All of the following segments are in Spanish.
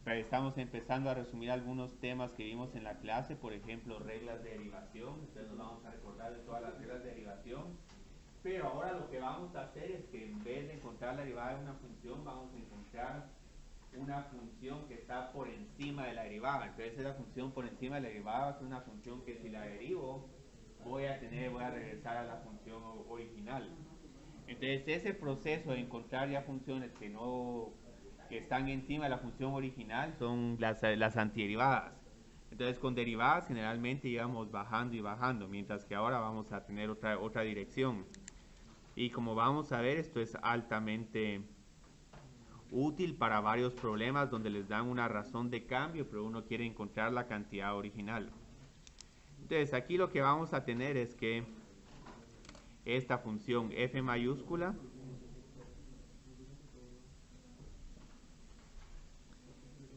Estamos empezando a resumir algunos temas que vimos en la clase, por ejemplo, reglas de derivación. Entonces nos vamos a recordar de todas las reglas de derivación. Pero ahora lo que vamos a hacer es que en vez de encontrar la derivada de una función, vamos a encontrar una función que está por encima de la derivada. Entonces esa función por encima de la derivada es una función que si la derivo, voy a regresar a la función original. Entonces ese proceso de encontrar ya funciones que están encima de la función original son las antiderivadas. Entonces con derivadas generalmente íbamos bajando y bajando, mientras que ahora vamos a tener otra dirección. Y como vamos a ver, esto es altamente útil para varios problemas donde les dan una razón de cambio, pero uno quiere encontrar la cantidad original. Entonces aquí lo que vamos a tener es que esta función f mayúscula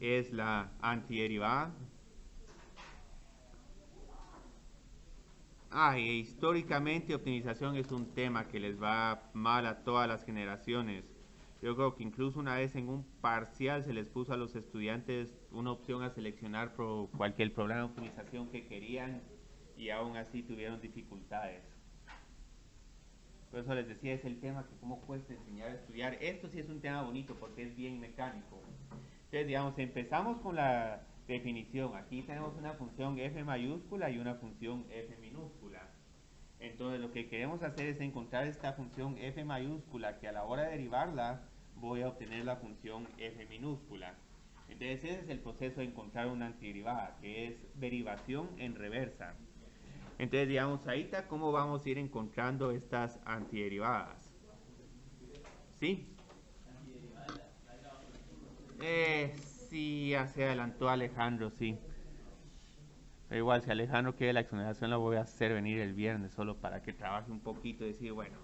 es la antiderivada. Históricamente optimización es un tema que les va mal a todas las generaciones. Yo creo que incluso una vez en un parcial se les puso a los estudiantes una opción a seleccionar por cualquier programa de optimización que querían y aún así tuvieron dificultades. Por eso les decía, es el tema que cómo cuesta enseñar a estudiar. Esto sí es un tema bonito porque es bien mecánico. Entonces, digamos, empezamos con la definición. Aquí tenemos una función f mayúscula y una función f minúscula. Entonces, lo que queremos hacer es encontrar esta función f mayúscula que a la hora de derivarla voy a obtener la función f minúscula. Entonces, ese es el proceso de encontrar una antiderivada, que es derivación en reversa. Entonces, digamos, ahí está cómo vamos a ir encontrando estas antiderivadas. ¿Sí? Sí, ya se adelantó Alejandro, sí. Pero igual, si Alejandro quiere la exoneración, la voy a hacer venir el viernes solo para que trabaje un poquito y decir, bueno.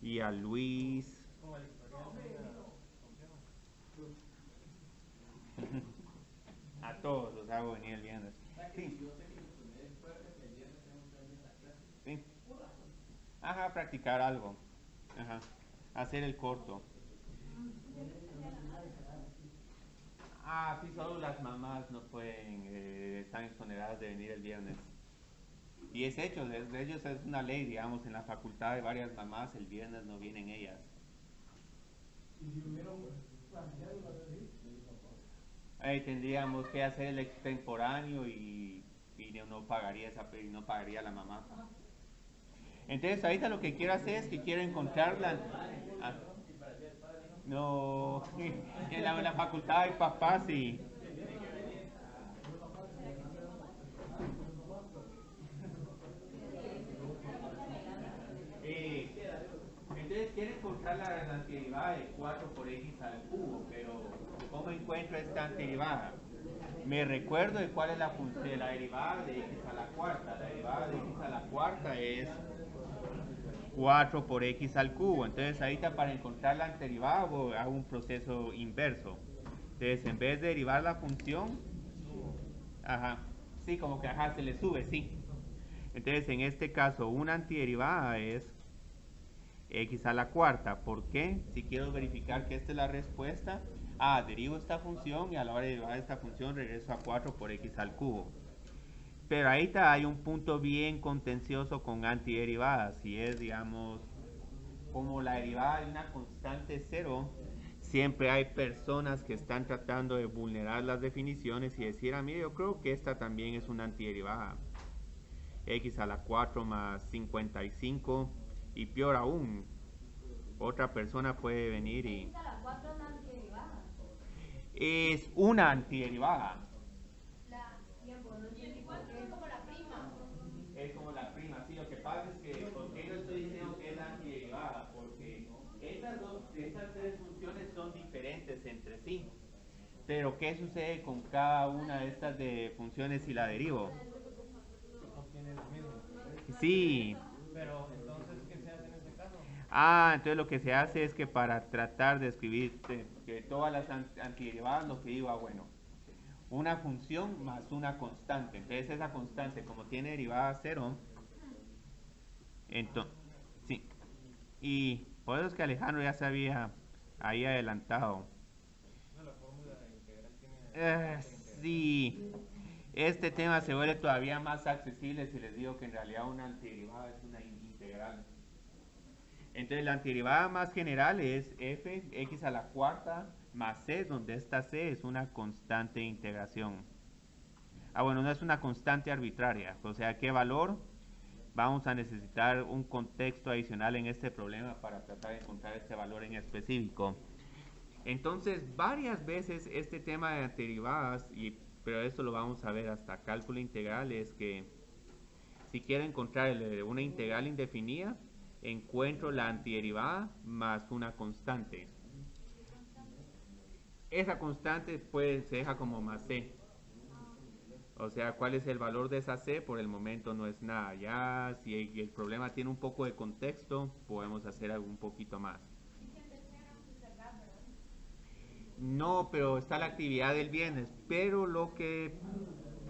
Y a Luis. A todos los hago venir el viernes. Sí. Sí. Ajá, practicar algo. Ajá. Hacer el corto. Sí, solo las mamás no pueden, están exoneradas de venir el viernes. Y es hecho, de ellos es una ley, digamos, en la facultad de varias mamás, el viernes no vienen ellas. Tendríamos que hacer el extemporáneo y no pagaría no pagaría la mamá. Entonces ahorita lo que quiero hacer es que quiero encontrar ah, no, en la facultad hay papás y... Entonces quiero encontrar la antiderivada de 4 por x al cubo, pero ¿cómo encuentro esta antiderivada? Me recuerdo de cuál es la función, la derivada de x a la cuarta. La derivada de x a la cuarta es 4 por x al cubo. Entonces ahorita para encontrar la antiderivada hago un proceso inverso. Entonces en vez de derivar la función, ajá, sí, como que ajá, se le sube, sí. Entonces en este caso una antiderivada es x a la cuarta. ¿Por qué? Si quiero verificar que esta es la respuesta, derivo esta función y a la hora de derivar esta función regreso a 4 por x al cubo. Pero ahí hay un punto bien contencioso con antiderivadas y es, digamos, como la derivada de una constante cero, siempre hay personas que están tratando de vulnerar las definiciones y decir, mire, yo creo que esta también es una antiderivada. X a la 4 más 55 y peor aún, otra persona puede venir y... ¿X a la 4 es una antiderivada? Es una antiderivada. Es como la prima. Es como la prima, sí. Lo que pasa es que, ¿por qué no estoy diciendo que es la antiderivada? Porque estas tres funciones son diferentes entre sí. Pero, ¿qué sucede con cada una de estas de funciones si la derivo? Obtiene lo mismo. Sí. Pero entonces, ¿qué se hace en este caso? Entonces lo que se hace es que para tratar de escribir que todas las antiderivadas, lo que digo, bueno, una función más una constante. Entonces esa constante, como tiene derivada cero, entonces, sí. Y por eso es que Alejandro ya sabía ahí adelantado. Esa es la fórmula integral tiene constante integral. Sí, este tema se vuelve todavía más accesible si les digo que en realidad una antiderivada es una integral. Entonces la antiderivada más general es f x a la cuarta más c, donde esta c es una constante de integración. Bueno, no es una constante arbitraria, o sea, ¿qué valor? Vamos a necesitar un contexto adicional en este problema para tratar de encontrar este valor en específico. Entonces, varias veces este tema de antiderivadas, pero esto lo vamos a ver hasta cálculo integral, es que si quiero encontrar una integral indefinida, encuentro la antiderivada más una constante. Esa constante se deja como más c. O sea, ¿cuál es el valor de esa c? Por el momento no es nada. Ya si el problema tiene un poco de contexto, podemos hacer algo un poquito más. No, pero está la actividad del viernes. Pero lo que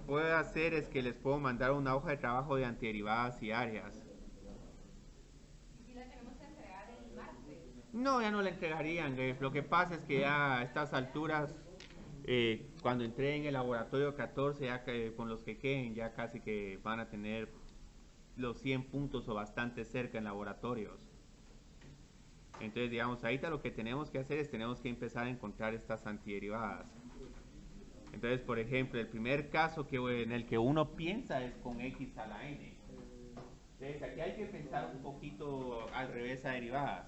puedo hacer es que les puedo mandar una hoja de trabajo de antiderivadas y áreas. ¿Y si la tenemos que entregar el martes? No, ya no la entregarían. Lo que pasa es que ya a estas alturas, cuando entré en el laboratorio 14, ya con los que queden, ya casi que van a tener los 100 puntos o bastante cerca en laboratorios. Entonces, digamos, ahorita lo que tenemos que hacer es tenemos que empezar a encontrar estas antiderivadas. Entonces, por ejemplo, el primer caso en el que uno piensa es con x a la n. Entonces, aquí hay que pensar un poquito al revés a derivadas.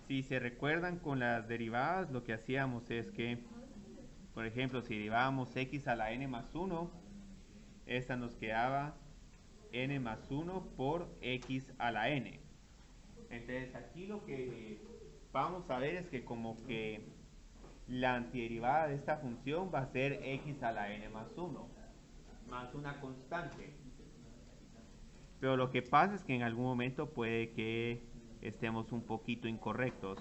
Si se recuerdan con las derivadas, lo que hacíamos es que, por ejemplo, si derivábamos x a la n más 1, esta nos quedaba n más 1 por x a la n. Entonces, aquí lo que vamos a ver es que como que la antiderivada de esta función va a ser x a la n más 1, más una constante. Pero lo que pasa es que en algún momento puede que estemos un poquito incorrectos.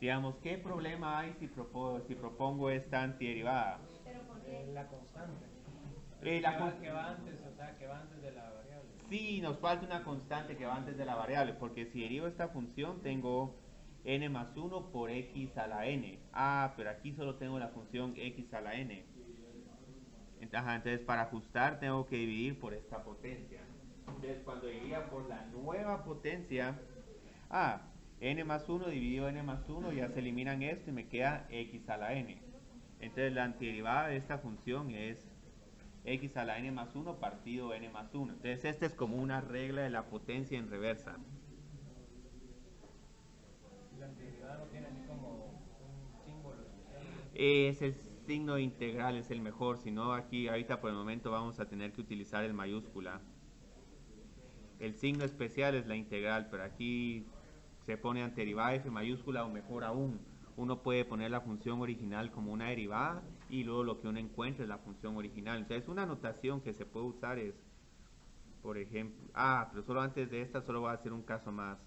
Digamos, ¿qué problema hay si propongo esta antiderivada? Pero ¿por qué? La constante. Que va antes, o sea, que va antes de la variable. Sí, nos falta una constante que va antes de la variable, porque si derivo esta función tengo n más 1 por x a la n. Pero aquí solo tengo la función x a la n. Entonces para ajustar tengo que dividir por esta potencia. Entonces cuando dividía por la nueva potencia, n más 1 dividido n más 1, ya se eliminan esto y me queda x a la n. Entonces la antiderivada de esta función es x a la n más 1 partido n más 1. Entonces esta es como una regla de la potencia en reversa. La antiderivada no tiene así como un símbolo especial. Es el signo de integral, es el mejor. Si no, aquí ahorita por el momento vamos a tener que utilizar el mayúscula. El signo especial es la integral, pero aquí se pone antiderivada f mayúscula, o mejor aún, uno puede poner la función original como una derivada y luego lo que uno encuentra es la función original. Entonces una notación que se puede usar es, por ejemplo, pero solo antes de esta solo voy a hacer un caso más,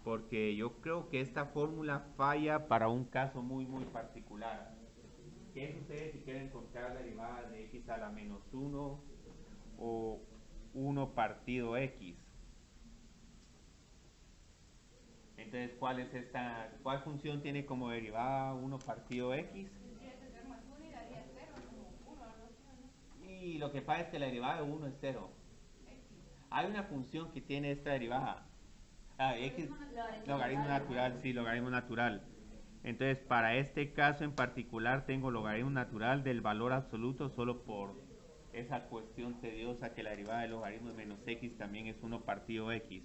porque yo creo que esta fórmula falla para un caso muy particular. ¿Qué sucede si quiero encontrar la derivada de x a la menos 1 o 1 partido x? Entonces, ¿cuál función tiene como derivada 1 partido x? Tendría que ser más 1 y daría 0, como 1 algo así, ¿no? Y lo que pasa es que la derivada de 1 es 0. Hay una función que tiene esta derivada. X, logaritmo natural, sí, logaritmo natural. Entonces, para este caso en particular, tengo logaritmo natural del valor absoluto solo por esa cuestión tediosa que la derivada del logaritmo de menos x también es 1 partido x.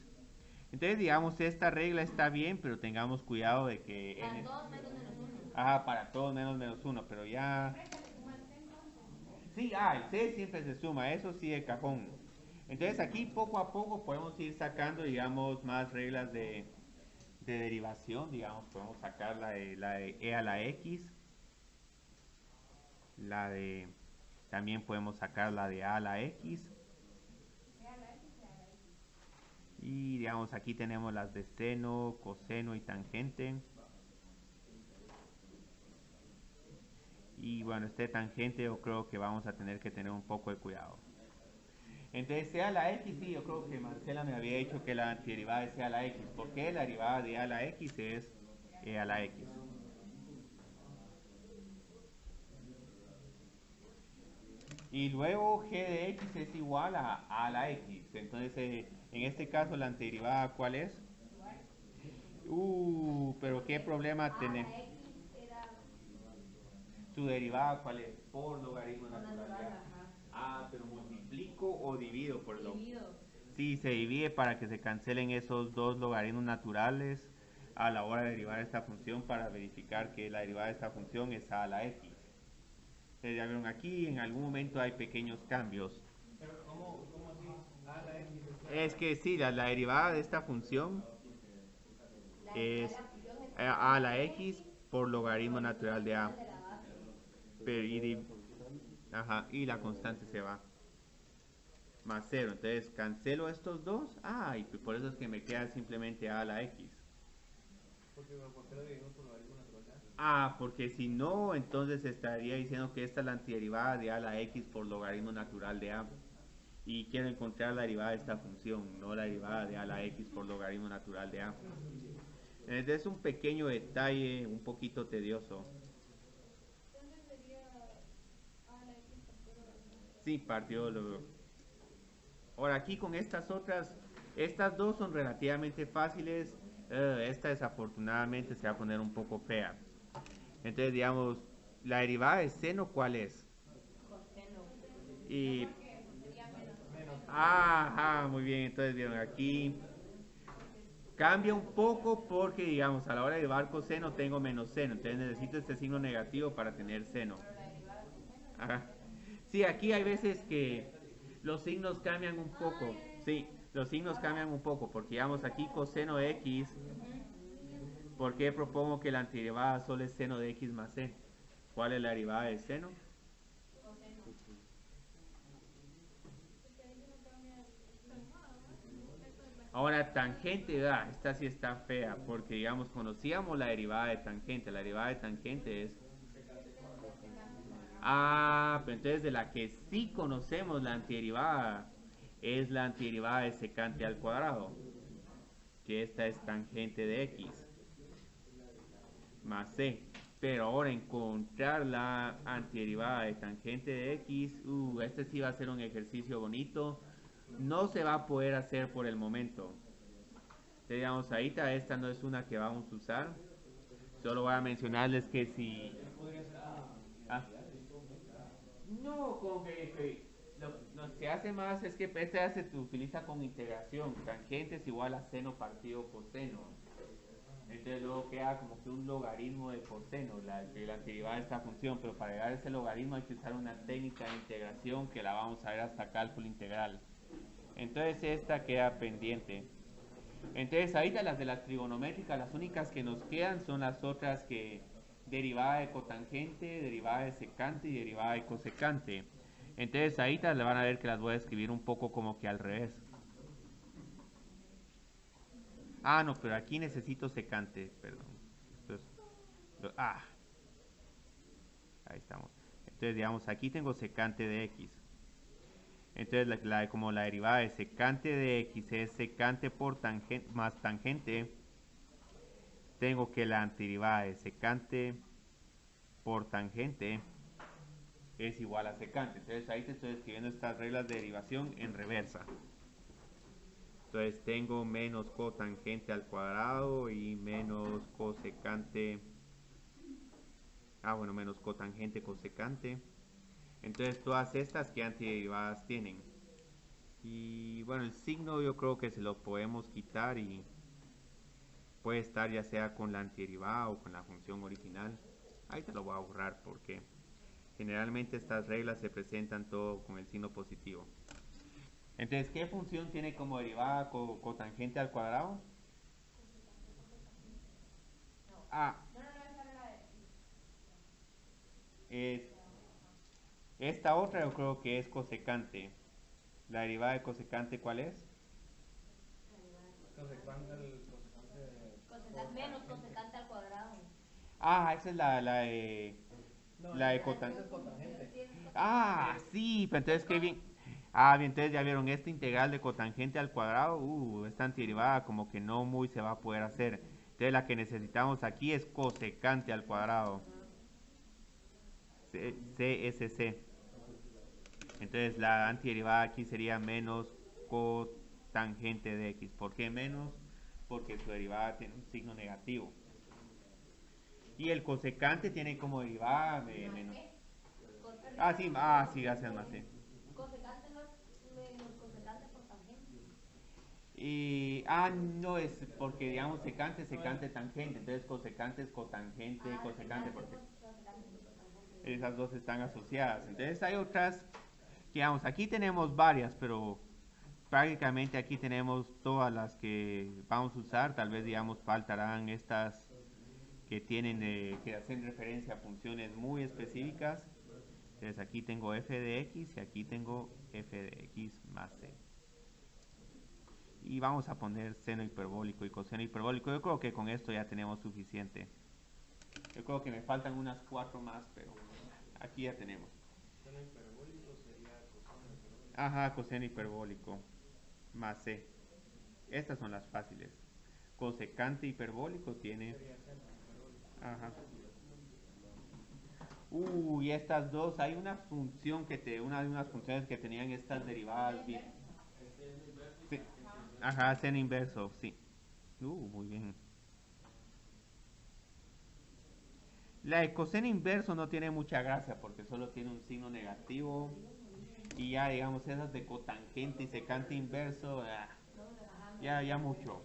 Entonces, digamos, esta regla está bien, pero tengamos cuidado de que... Para todos menos -1. Para todos menos 1, pero ya... Siempre se le suma el c entonces. Sí, el c siempre se suma, eso sí de cajón. Entonces, aquí poco a poco podemos ir sacando, digamos, más reglas de derivación. Digamos, podemos sacar la de e a la x, también podemos sacar la de a la x, E a la x y a la x. y digamos aquí tenemos las de seno, coseno y tangente. Y bueno, este tangente yo creo que vamos a tener que tener un poco de cuidado. Entonces, c a la x, sí, yo creo que Marcela me había dicho que la antiderivada de c a la x. ¿Por qué? La derivada de a la x es e a la x. Y luego g de x es igual a la x. Entonces, en este caso, la antiderivada, ¿cuál es? Pero qué problema tenemos. La X era ¿Su derivada cuál es? Por logaritmo natural de natural, a. ajá. Pero multiplico o divido por lo. Dividido. Sí, se divide para que se cancelen esos dos logaritmos naturales a la hora de derivar esta función para verificar que la derivada de esta función es a la x. Ustedes ya vieron aquí, en algún momento hay pequeños cambios. Pero, ¿cómo así? A la X Es que sí, la derivada de esta función La es la función es a la x por logaritmo natural de a. de la base. Pero, ajá, y la constante se va. Más 0. Entonces cancelo estos dos. Y por eso es que me queda simplemente a la x. ¿Por qué lo dividimos por logaritmo natural de a? Porque si no, entonces estaría diciendo que esta es la antiderivada de a la x por logaritmo natural de a. Y quiero encontrar la derivada de esta función, no la derivada de a la x por logaritmo natural de a. Entonces es un pequeño detalle, un poquito tedioso. Entonces sería a la X partido de Sí, partido lo. Ahora aquí con estas otras, estas dos son relativamente fáciles. Esta desafortunadamente se va a poner un poco fea. Entonces digamos, la derivada de seno, ¿cuál es? coseno. Y Sería menos. muy bien, entonces vieron aquí cambia un poco porque digamos a la hora de derivar coseno tengo menos seno, entonces necesito este signo negativo para tener seno. Ajá. Sí, aquí hay veces que los signos cambian un poco. Sí, los signos cambian un poco porque digamos aquí coseno de x. ¿Por qué propongo que la antiderivada solo es seno de x más c? ¿Cuál es la derivada de seno? Ahora, tangente, esta sí está fea, porque digamos, conocíamos la derivada de tangente. La derivada de tangente es. Pero entonces de la que sí conocemos la antiderivada es la antiderivada de secante al cuadrado, que esta es tangente de x más c. Pero ahora encontrar la antiderivada de tangente de x, este sí va a ser un ejercicio bonito. No se va a poder hacer por el momento. Digamos, ahorita esta no es una que vamos a usar. Solo voy a mencionarles que si. No, con que lo que se hace más es que este se utiliza con integración. Tangente es igual a seno partido coseno. Entonces luego queda como que un logaritmo de coseno, la antiderivada de esta función. Pero para llegar a ese logaritmo hay que usar una técnica de integración que la vamos a ver hasta cálculo integral. Entonces esta queda pendiente. Entonces ahorita las de las trigonométricas, las únicas que nos quedan son las otras que derivada de cotangente, derivada de secante y derivada de cosecante. Entonces ahorita le van a ver que las voy a escribir un poco como que al revés. No, pero aquí necesito secante, perdón. Entonces, ahí estamos. Entonces digamos, aquí tengo secante de x. Entonces como la derivada de secante de x es secante por tangente más tangente, tengo que la antiderivada de secante por tangente es igual a secante. Entonces ahí te estoy escribiendo estas reglas de derivación en reversa. Entonces tengo menos cotangente al cuadrado y menos cosecante. Menos cotangente cosecante. Entonces todas estas que antiderivadas tienen. Y bueno, el signo yo creo que se lo podemos quitar y puede estar ya sea con la antiderivada o con la función original. Ahí te lo voy a borrar porque generalmente estas reglas se presentan todo con el signo positivo. Entonces, ¿qué función tiene como derivada cotangente al cuadrado? Es esta otra yo creo que es cosecante. ¿La derivada de cosecante cuál es? Menos cosecante al cuadrado. Esa es la de. No, la de esa es cotangente. Sí, pero entonces qué bien. Bien, entonces ya vieron esta integral de cotangente al cuadrado. Esta antiderivada como que no muy se va a poder hacer. Entonces la que necesitamos aquí es cosecante al cuadrado. CSC. Entonces la antiderivada aquí sería menos cotangente de x. ¿Por qué menos? Porque su derivada tiene un signo negativo. Y el cosecante tiene como derivada menos. Sí, gracias, Marce. Cosecante no es menos cosecante por tangente. No es porque digamos secante, tangente. Entonces cosecante es cotangente, cosecante, porque esas dos están asociadas. Entonces hay otras, digamos, aquí tenemos varias, pero prácticamente aquí tenemos todas las que vamos a usar. Tal vez, digamos, faltarán estas que tienen que hacen referencia a funciones muy específicas. Entonces aquí tengo f de x y aquí tengo f de x más c. Y vamos a poner seno hiperbólico y coseno hiperbólico. Yo creo que con esto ya tenemos suficiente. Yo creo que me faltan unas 4 más, pero aquí ya tenemos. Seno hiperbólico sería coseno hiperbólico. Ajá, coseno hiperbólico más c. Estas son las fáciles. Cosecante hiperbólico tiene... Ajá. Y estas dos, hay una función una de unas funciones que tenían estas derivadas. Sí. Ajá, seno inverso, sí. Muy bien. La de coseno inverso no tiene mucha gracia porque solo tiene un signo negativo. Y ya, digamos, esas de cotangente y secante inverso, ya mucho.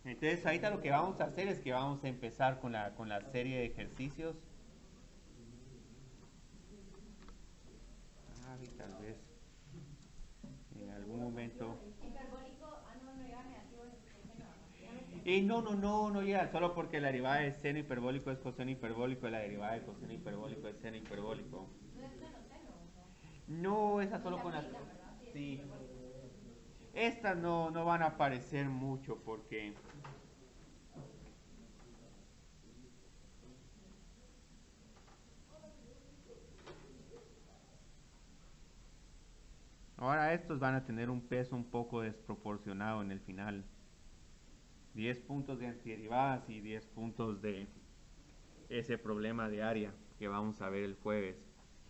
Entonces, ahorita lo que vamos a hacer es que vamos a empezar con la serie de ejercicios. Tal vez en algún momento. Hiperbólico, no lleva negativo el No llega, solo porque la derivada de seno hiperbólico es coseno hiperbólico y la derivada de coseno hiperbólico es seno hiperbólico. No es seno, No, esa solo con las... Sí. Estas no van a aparecer mucho porque... Ahora estos van a tener un peso un poco desproporcionado en el final. 10 puntos de antiderivadas y 10 puntos de ese problema de área que vamos a ver el jueves.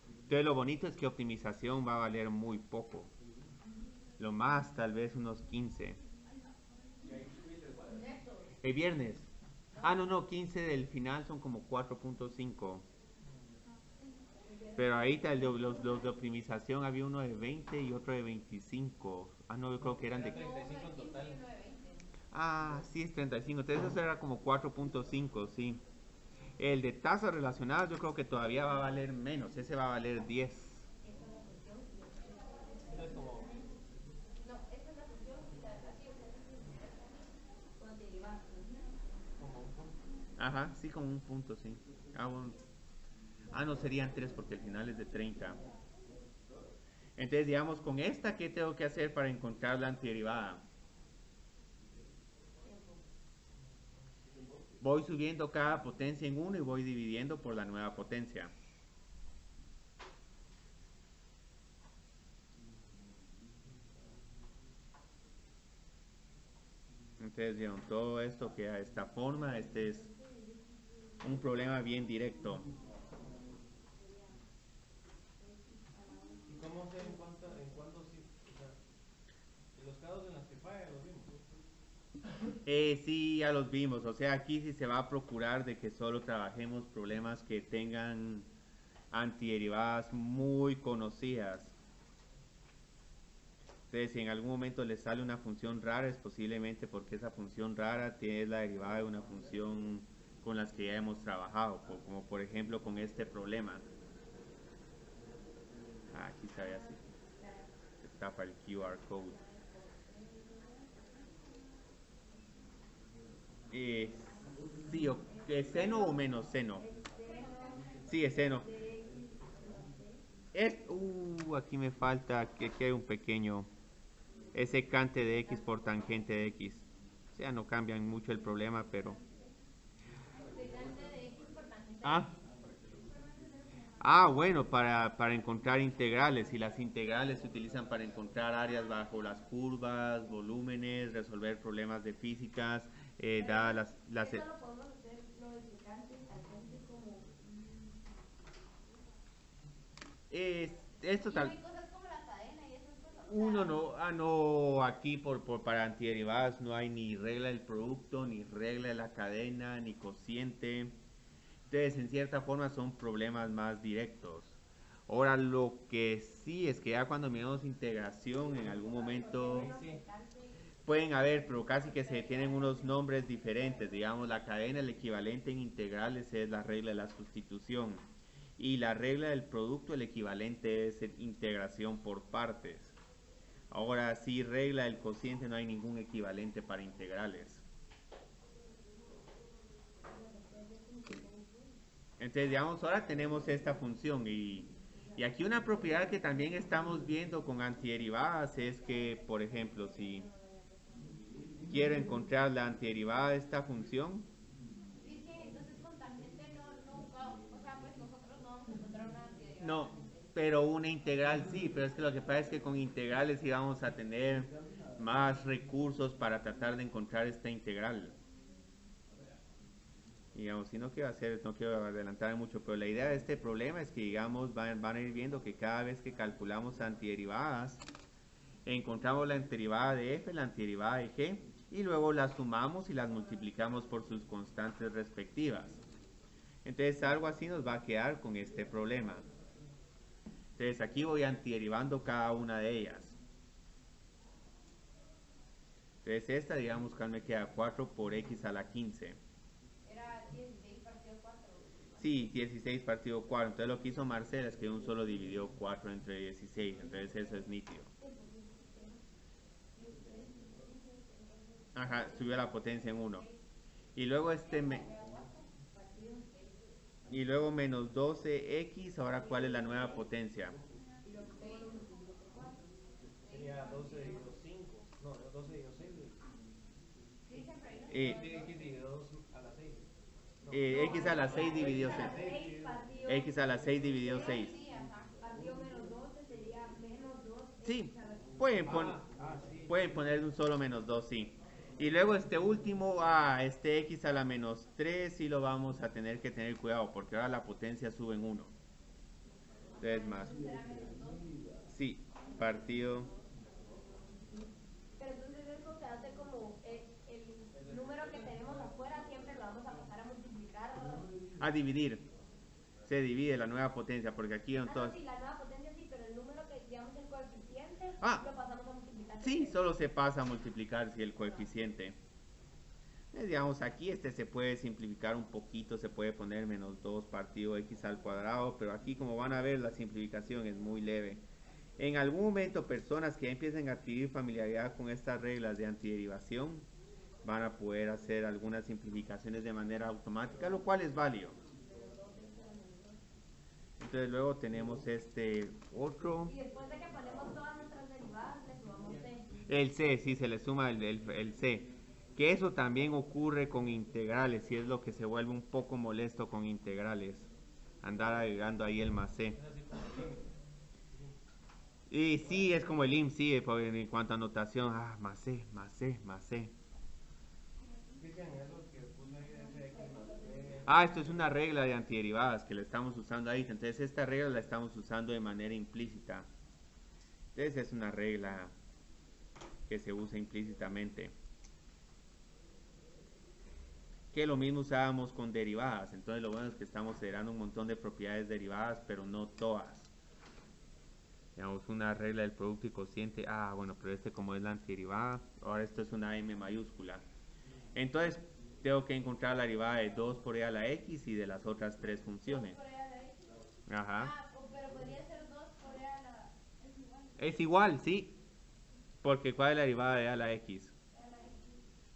Entonces lo bonito es que optimización va a valer muy poco. Lo más tal vez unos 15. El viernes. No, 15 del final son como 4.5. Pero ahí los de optimización había uno de 20 y otro de 25. Yo creo que eran de... 35 en total. Sí, es 35. Entonces eso era como 4.5, sí. El de tasas relacionadas yo creo que todavía va a valer menos. Ese va a valer 10. Entonces como... No, esta es la función, con derivadas. Como un punto. Ajá, sí, como un punto, sí. No, serían 3 porque el final es de 30. Entonces, digamos, con esta, ¿qué tengo que hacer para encontrar la antiderivada? Voy subiendo cada potencia en 1 y voy dividiendo por la nueva potencia. Entonces, vieron, todo esto queda de esta forma. Este es un problema bien directo. ¿Y cómo sé en cuándo sí? O sea, en los casos en los que falla los vimos. Sí, ya los vimos. O sea, aquí sí se va a procurar de que solo trabajemos problemas que tengan antiderivadas muy conocidas. Entonces, si en algún momento les sale una función rara, es posiblemente porque esa función rara es la derivada de una función con las que ya hemos trabajado, como por ejemplo con este problema. Aquí se ve así. Está para el QR code. Sí, ¿es seno o menos seno? Sí, es seno. Aquí me falta que hay un pequeño secante de x por tangente de x. O sea, no cambian mucho el problema, pero... Bueno, para encontrar integrales. Y las integrales se utilizan para encontrar áreas bajo las curvas, volúmenes, resolver problemas de físicas. da las Eso lo podemos hacer lo explicante, tangente, como. esto Y no tal. hay cosas como la cadena y esas cosas. Uno no, no, aquí para antiderivadas no hay ni regla del producto, ni regla de la cadena, ni cociente. Entonces, en cierta forma son problemas más directos. Ahora, lo que sí es que ya cuando miramos integración, en algún momento Sí. pueden haber, pero casi que se tienen unos nombres diferentes. Digamos, la cadena, el equivalente en integrales es la regla de la sustitución. Y la regla del producto, el equivalente es integración por partes. Ahora sí, regla del cociente, no hay ningún equivalente para integrales. Entonces, digamos, ahora tenemos esta función y aquí una propiedad que también estamos viendo con antiderivadas es que, por ejemplo, si quiero encontrar la antiderivada de esta función, Sí, sí, entonces con tangente nunca, o sea, pues nosotros no vamos a encontrar una antiderivada no, de tangente. pero una integral sí, pero es que lo que pasa es que con integrales sí vamos a tener más recursos para tratar de encontrar esta integral. Digamos, si no quiero hacer, no quiero adelantar mucho, pero la idea de este problema es que, digamos, van a ir viendo que cada vez que calculamos antiderivadas, encontramos la antiderivada de f, la antiderivada de g, y luego las sumamos y las multiplicamos por sus constantes respectivas. Entonces, algo así nos va a quedar con este problema. Entonces, aquí voy antiderivando cada una de ellas. Entonces, esta, digamos, que me queda 4 por x a la 15. Era 16 partido 4. Sí, 16 partido 4. Entonces lo que hizo Marcela es que un solo dividió 4 entre 16. Entonces eso es nítido. Ajá, subió la potencia en 1. Y luego y luego menos 12x. Ahora, ¿cuál es la nueva potencia? Sería 12 dividido 5. No, 12 dividido 6. Sí, siempre hay, ¿no? X dividido 2 a la 6. No. X a la 6 dividido 6. X a la 6 dividido 6. Sí, ajá. Partido menos 12 sería menos 2 Sí, x a la 15. pueden, Sí. pueden poner un solo menos 2, sí. Y luego este último, este x a la menos 3, sí lo vamos a tener que tener cuidado, porque ahora la potencia sube en 1. Entonces más. Sí, partido. Pero entonces eso se hace como el número que tenemos afuera siempre lo vamos a pasar a multiplicar. A dividir. Se divide la nueva potencia, porque aquí No, entonces. sí, la nueva potencia sí, pero el número que, digamos, el coeficiente, lo pasamos a multiplicar. Sí, solo se pasa a multiplicar si el coeficiente. Digamos, aquí se puede simplificar un poquito, se puede poner menos 2 partido x al cuadrado, pero aquí como van a ver la simplificación es muy leve. En algún momento personas que ya empiecen a adquirir familiaridad con estas reglas de antiderivación van a poder hacer algunas simplificaciones de manera automática, lo cual es válido. Entonces luego tenemos este otro. Y después de que ponemos todas nuestras derivadas, le sumamos c. El c, sí, se le suma el c. Que eso también ocurre con integrales, y es lo que se vuelve un poco molesto con integrales. Andar agregando ahí el más c. Y sí, es como el IM, sí, en cuanto a notación, más c, más c, más c. Cristian, eso que puse ahí de fx más b. Esto es una regla de antiderivadas que la estamos usando ahí. Entonces esta regla la estamos usando de manera implícita. Entonces es una regla que se usa implícitamente. Que lo mismo usábamos con derivadas. Entonces lo bueno es que estamos considerando un montón de propiedades derivadas, pero no todas. Digamos, una regla del producto y cociente. Bueno, pero como es la antiderivada, ahora esto es una m mayúscula. Entonces tengo que encontrar la derivada de 2 por e a la x y de las otras tres funciones. 2 por e a la x. Ajá. Pero podría ser 2 por e a la. Es igual. Es igual, sí. Porque ¿cuál es la derivada de e a la x?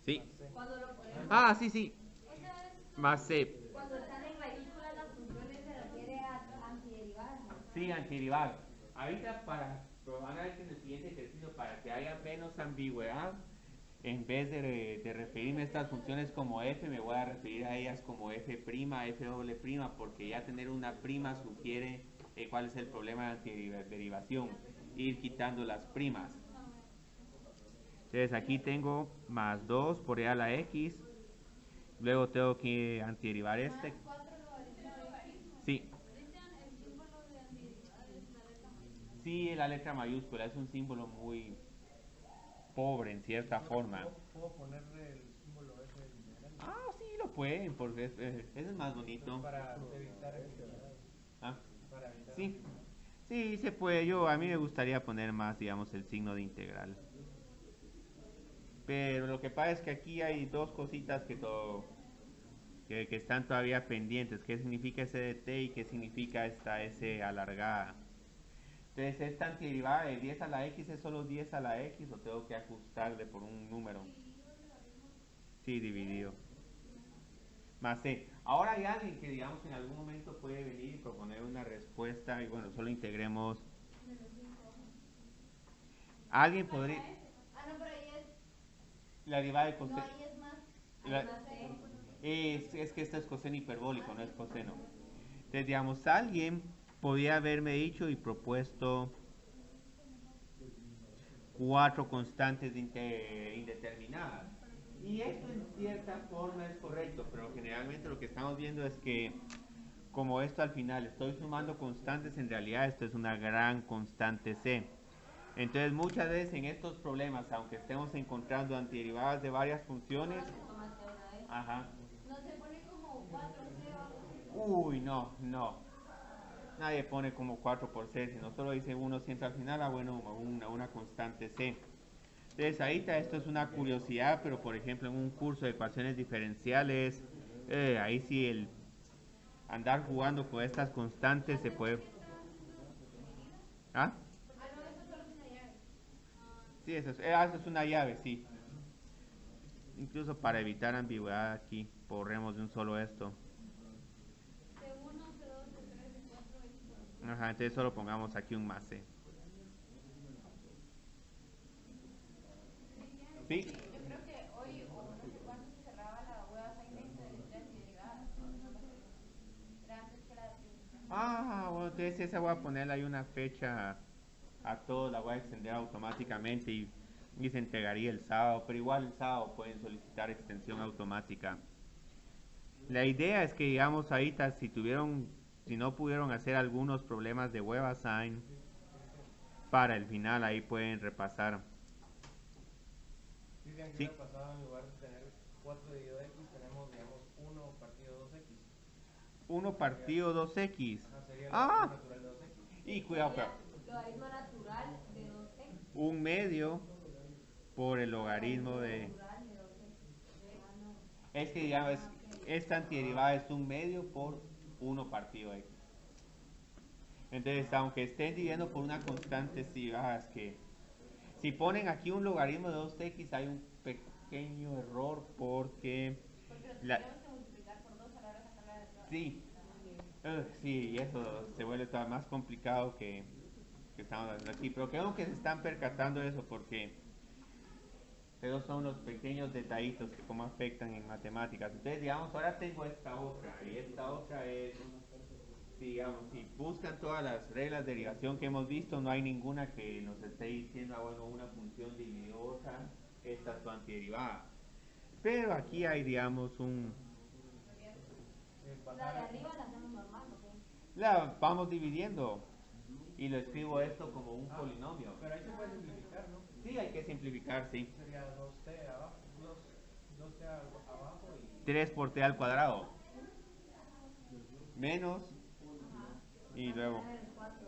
Sí. Cuando lo ponemos, Sí, sí. Esa es. Más c. cuando están en mayúsculas las funciones se refiere a antiderivadas. Sí, antiderivadas. Ahorita van a ver que en el siguiente ejercicio, para que haya menos ambigüedad, en vez de referirme a estas funciones como f, me voy a referir a ellas como f', f doble prima, porque ya tener una prima sugiere cuál es el problema de antiderivación, ir quitando las primas. Entonces aquí tengo más 2 por e a la x Luego tengo que antiderivar Más este. 4 logaritmo de x. Sí, Cristian, el símbolo de antiderivada es la letra mayúscula. sí, la letra mayúscula es un símbolo muy pobre en cierta forma. ¿Puedo ponerle el símbolo ese del integral? Ah, sí, lo pueden, porque ese es más bonito. Para evitar ambigüedades. Ah, Para evitar sí, ambigüedades. sí, se puede. A mí me gustaría poner más, digamos, el signo de integral. Pero lo que pasa es que aquí hay dos cositas que están todavía pendientes. ¿Qué significa ese de t y qué significa esta s alargada? Entonces, esta antiderivada de 10 a la x es solo 10 a la x o tengo que ajustarle por un número. Sí, dividido. Más c. Ahora hay alguien que, digamos, en algún momento puede venir y proponer una respuesta y bueno, solo integremos. Alguien podría. Ah, no, pero ahí es. La derivada de No, coseno. ahí es más. La- Ahí más c. es que esto es coseno hiperbólico, no es coseno. Entonces, digamos, alguien podía haberme dicho y propuesto cuatro constantes indeterminadas. Y esto en cierta forma es correcto, pero generalmente lo que estamos viendo es que como esto al final estoy sumando constantes, en realidad esto es una gran constante C. Entonces muchas veces en estos problemas, aunque estemos encontrando antiderivadas de varias funciones, ajá, No se pone como 4c o algo así. uy, no, no, nadie pone como 4 por C, sino solo dice uno siempre al final, ah bueno, una constante C. Entonces ahorita esto es una curiosidad, pero por ejemplo en un curso de ecuaciones diferenciales, ahí sí el andar jugando con estas constantes se puede. ¿Ah? Ah, no, eso solo es una llave. Sí, eso es una llave, sí. Incluso para evitar ambigüedad aquí, borremos de un solo esto. C1, C2, C3, C4, X. Ajá, entonces solo pongamos aquí un más C. Sí, Yo creo que hoy o no sé cuándo se cerraba la web assignment de antiderivadas. Era antes que la de principio. bueno, entonces esa voy a ponerle ahí una fecha a todo, la voy a extender automáticamente y se entregaría el sábado, pero igual el sábado pueden solicitar extensión automática. La idea es que, digamos, ahorita si no pudieron hacer algunos problemas de WebAssign, para el final ahí pueden repasar. Dicen que Sí, hubiera pasado en lugar de tener 4 dividido x, tenemos, digamos, 1 partido 2x. 1 partido 2x. Ajá, sería el logaritmo Ah, natural de 2x. y cuidado, Sería logaritmo natural de 2x. un medio por el logaritmo de. Natural de 2x. Ah, no. Es que, digamos, esta antiderivada es un medio por 1 partido x. Entonces, aunque estén dividiendo por una constante, sí, es que si ponen aquí un logaritmo de 2x hay un pequeño error porque Porque lo la, tendríamos que multiplicar por 2 a la hora de sacarla de todas. sí, sí, y eso se vuelve todavía más complicado que estamos haciendo aquí. Pero creo que se están percatando de eso porque esos son los pequeños detallitos que cómo afectan en matemáticas. Entonces, digamos, ahora tengo esta otra y esta otra es, digamos, si buscan todas las reglas de derivación que hemos visto, no hay ninguna que nos esté diciendo, bueno, una función dividió otra, esta es su antiderivada. Pero aquí hay, digamos, La de arriba la hacemos normal, ¿ok? vamos dividiendo y lo escribo esto como un polinomio. Pero ahí se puede simplificar, ¿no? Sí, hay que simplificar, sí. Sería 2t abajo, 2t abajo y 3 por t al cuadrado. Menos y luego Menos 4.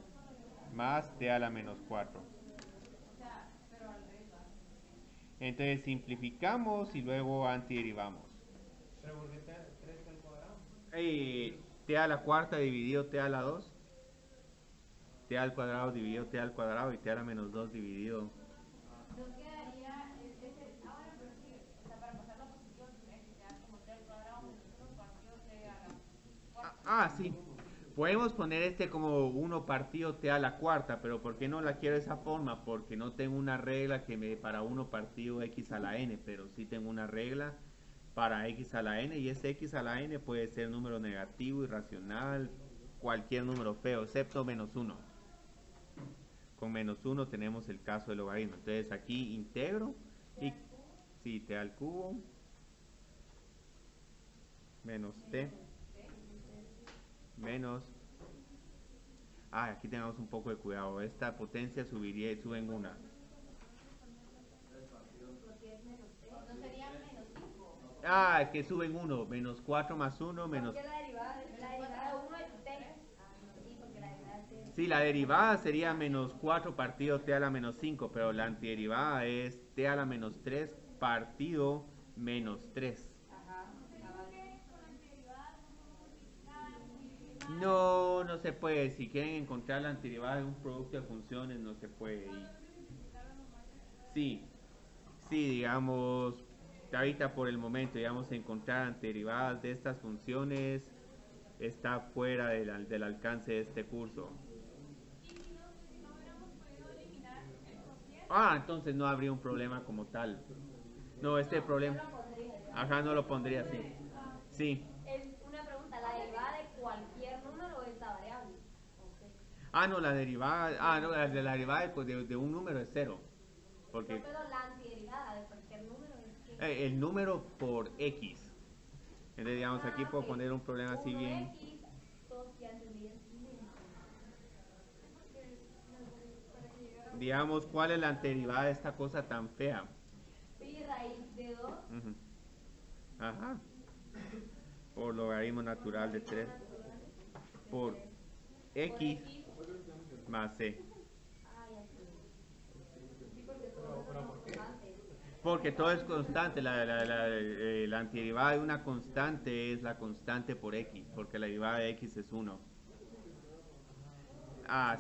más t a la menos 4. O sea, pero al revés va. Entonces simplificamos y luego antiderivamos. pero ¿por qué 3t al cuadrado? T a la cuarta dividido t a la 2. T al cuadrado dividido t al cuadrado y t a la menos 2 dividido. Nos quedaría ese. Ah, bueno, pero sí. O sea, para pasar la posición tendría que quedar como t al cuadrado menos 1 partido t a la cuarta. Sí. Podemos poner este como 1 partido t a la cuarta, pero ¿por qué no la quiero de esa forma? Porque no tengo una regla que me dé para 1 partido x a la n, pero sí tengo una regla para x a la n y ese x a la n puede ser número negativo, irracional, cualquier número feo, excepto menos 1. Con menos 1 tenemos el caso del logaritmo. Entonces aquí integro y sí, t al cubo menos t menos... aquí tenemos un poco de cuidado. Esta potencia sube en una. No sería menos 5. Que sube en 1. Menos 4 más 1 menos... ¿Por qué la derivada de 1 es t? Sí, porque la derivada es t. Sí, la derivada sería menos 4 partido t a la menos 5, pero la antiderivada es t a la menos 3 partido menos 3. Ajá. No, no se puede. Si quieren encontrar la antiderivada de un producto de funciones, no se puede. Sí, sí, digamos, ahorita por el momento, digamos, encontrar antiderivadas de estas funciones está fuera del alcance de este curso. Entonces no habría un problema como tal. No, este problema... No lo pondría. Ajá, no lo pondría así. Sí. Una pregunta, ¿la derivada de cualquier número es la variable? No, la derivada... no, la derivada de un número es 0. Porque No, pero la antiderivada de cualquier número es que... el número por x. Entonces, digamos, aquí puedo poner un problema así bien... 1x, 2 ya entendí. Digamos, ¿cuál es la antiderivada de esta cosa tan fea? Pi raíz de 2. Ujú. Ajá. Por logaritmo natural de 3 por x más c. Sí, porque todo es constante. Porque todo es constante. La antiderivada de una constante es la constante por x, porque la derivada de x es 1.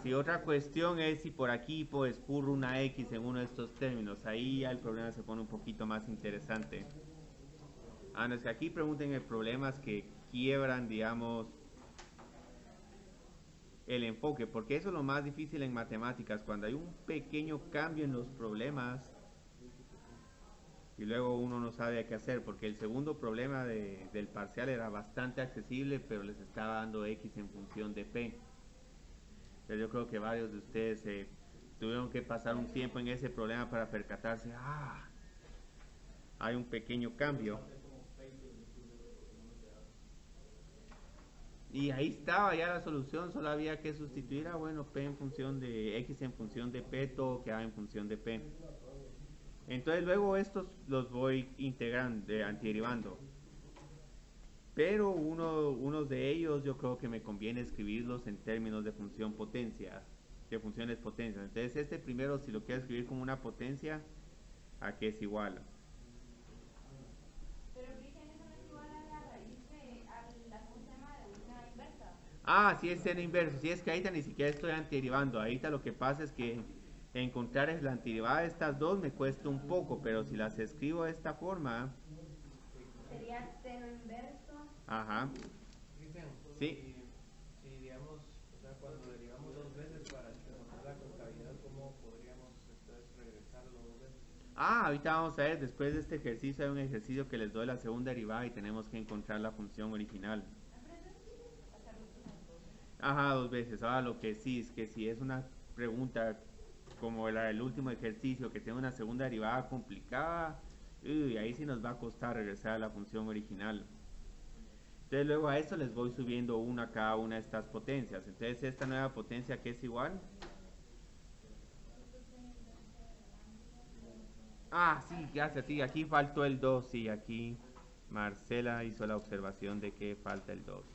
Sí, otra cuestión es si por aquí pues escurro una x en uno de estos términos. Ahí ya el problema se pone un poquito más interesante. No, es que aquí pregunten problemas que quiebran, digamos, el enfoque, porque eso es lo más difícil en matemáticas, cuando hay un pequeño cambio en los problemas y luego uno no sabe qué hacer, porque el segundo problema del parcial era bastante accesible, pero les estaba dando x en función de p. Pero yo creo que varios de ustedes tuvieron que pasar un tiempo en ese problema para percatarse, hay un pequeño cambio. Y ahí estaba ya la solución, solo había que sustituir a, p en función de x en función de p, todo quedaba en función de p. Entonces luego estos los voy integrando, antiderivando. Pero unos de ellos yo creo que me conviene escribirlos en términos de función potencia, de funciones potencias. Entonces este primero, si lo quiero escribir como una potencia, ¿a qué es igual? Pero Cristian, eso no es igual a la raíz de ¿cómo se llama? De una inversa. Sí es seno inverso. Sí, es que ahorita ni siquiera estoy antiderivando. Ahorita lo que pasa es que encontrar la antiderivada de estas dos me cuesta un poco, pero si las escribo de esta forma... Sería seno inverso. Ajá. Cristian, Sí. si digamos, o sea, cuando derivamos dos veces para encontrar la concavidad, ¿cómo podríamos entonces regresarlo dos veces? Ahorita vamos a ver, después de este ejercicio hay un ejercicio que les doy la segunda derivada y tenemos que encontrar la función original. Dos veces. Lo que sí es que si es una pregunta como la del último ejercicio que tiene una segunda derivada complicada, ahí sí nos va a costar regresar a la función original. Entonces luego a esto les voy subiendo una a cada una de estas potencias. Entonces esta nueva potencia que es igual. Sí, gracias, sí, aquí faltó el 2, sí, aquí Marcela hizo la observación de que falta el 2.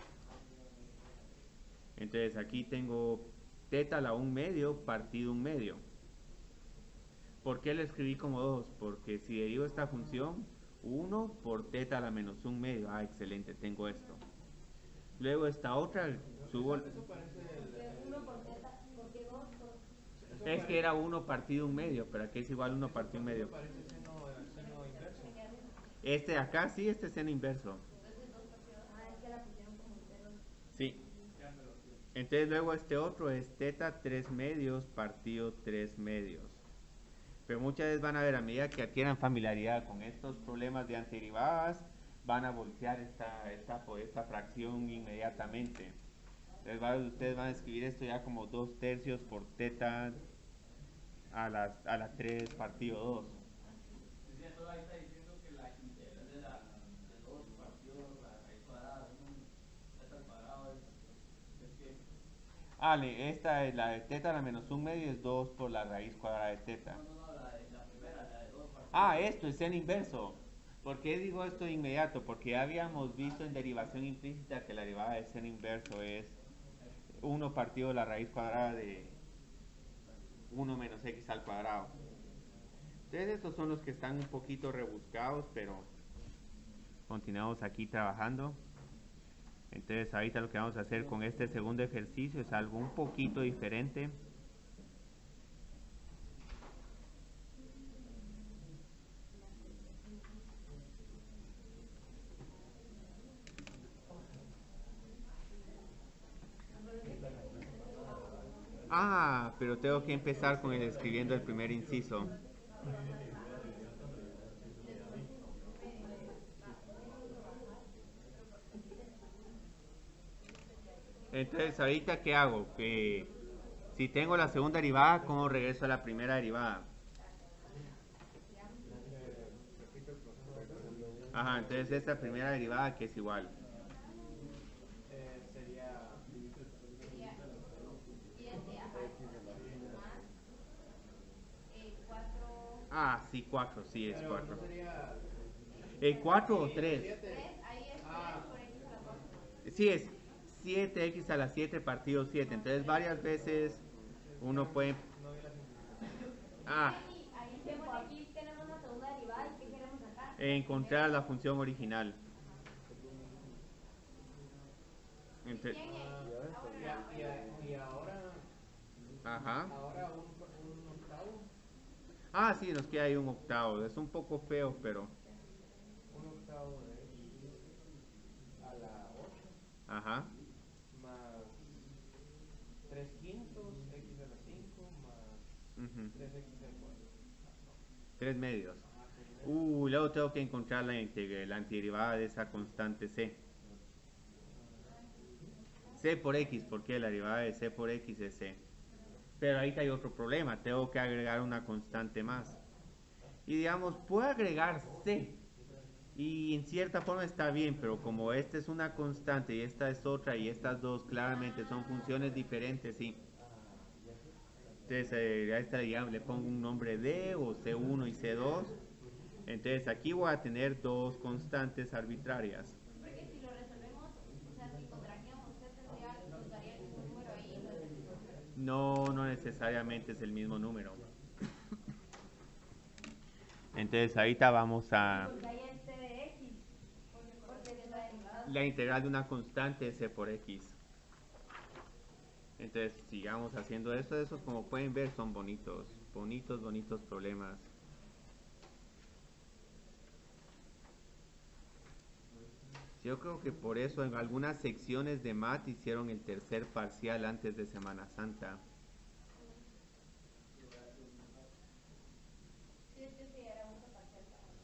Entonces aquí tengo teta a la 1/2 partido 1/2. ¿Por qué lo escribí como 2? Porque si derivo esta función, 1 por teta a la menos 1/2. Excelente, tengo esto. Luego esta otra, subo... Eso parece el... 1 por teta, ¿por qué 2? Es que era 1 partido 1/2, pero aquí es igual 1 partido 1/2. Eso parece seno inverso. Este de acá sí, este es seno inverso. Es que la pusieron como 0. Sí. Entonces luego este otro es teta 3/2 partido 3/2. Pero muchas veces van a ver, a medida que adquieran familiaridad con estos problemas de antiderivadas, van a voltear esta fracción inmediatamente. Entonces ustedes van a escribir esto ya como 2/3 por teta a la 3 partido 2. Esta es la de teta, la menos un medio es 2 por la raíz cuadrada de teta. Esto es seno inverso. ¿Por qué digo esto de inmediato? Porque ya habíamos visto en derivación implícita que la derivada de seno inverso es 1 partido de la raíz cuadrada de 1 menos x al cuadrado. Entonces estos son los que están un poquito rebuscados, pero continuamos aquí trabajando. Entonces ahorita lo que vamos a hacer con este segundo ejercicio es algo un poquito diferente. Pero tengo que empezar con escribiendo el primer inciso. Entonces, ¿ahorita qué hago? Que si tengo la segunda derivada, ¿cómo regreso a la primera derivada? Repito el proceso. Entonces esta primera derivada que es igual. Sería 7 ajá, más 4. Sí, 4, sí, es pero 4. no sería 4 o 3. 3, ahí es 3 por x a la 4. Sí, es 7x a la 7 partido 7. Entonces varias veces uno puede... no vi la simplificación. Ahí tiempo, aquí tenemos la segunda derivada y ¿qué queremos sacar? encontrar la función original. Entonces, Y ahora ahora un octavo. Sí, nos queda ahí un octavo. Es un poco feo, pero... Un octavo de x a la 8 Ajá. más 3 quintos x a la 5 más 3x al 4. 3 medios. Ajá, 3 medios. Luego tengo que encontrar la antiderivada de esa constante c. C por x, porque la derivada de c por x es c. Pero ahí hay otro problema, tengo que agregar una constante más. Y digamos, puedo agregar c. Y en cierta forma está bien, pero como esta es una constante y esta es otra, y estas dos claramente son funciones diferentes, ¿sí? Entonces a esta le pongo un nombre d o c1 y c2. Entonces aquí voy a tener dos constantes arbitrarias. Porque si lo resolvemos, o sea, si contrajemos c nos daría el mismo número ahí, no es el mismo número. No necesariamente es el mismo número. Entonces ahorita vamos a... Porque hay este de x, porque es la derivada. La integral de una constante c por x. Entonces sigamos haciendo esto. Esos como pueden ver son bonitos problemas. Yo creo que por eso en algunas secciones de MAT hicieron el tercer parcial antes de Semana Santa. Sí, era mucho parcial para mí.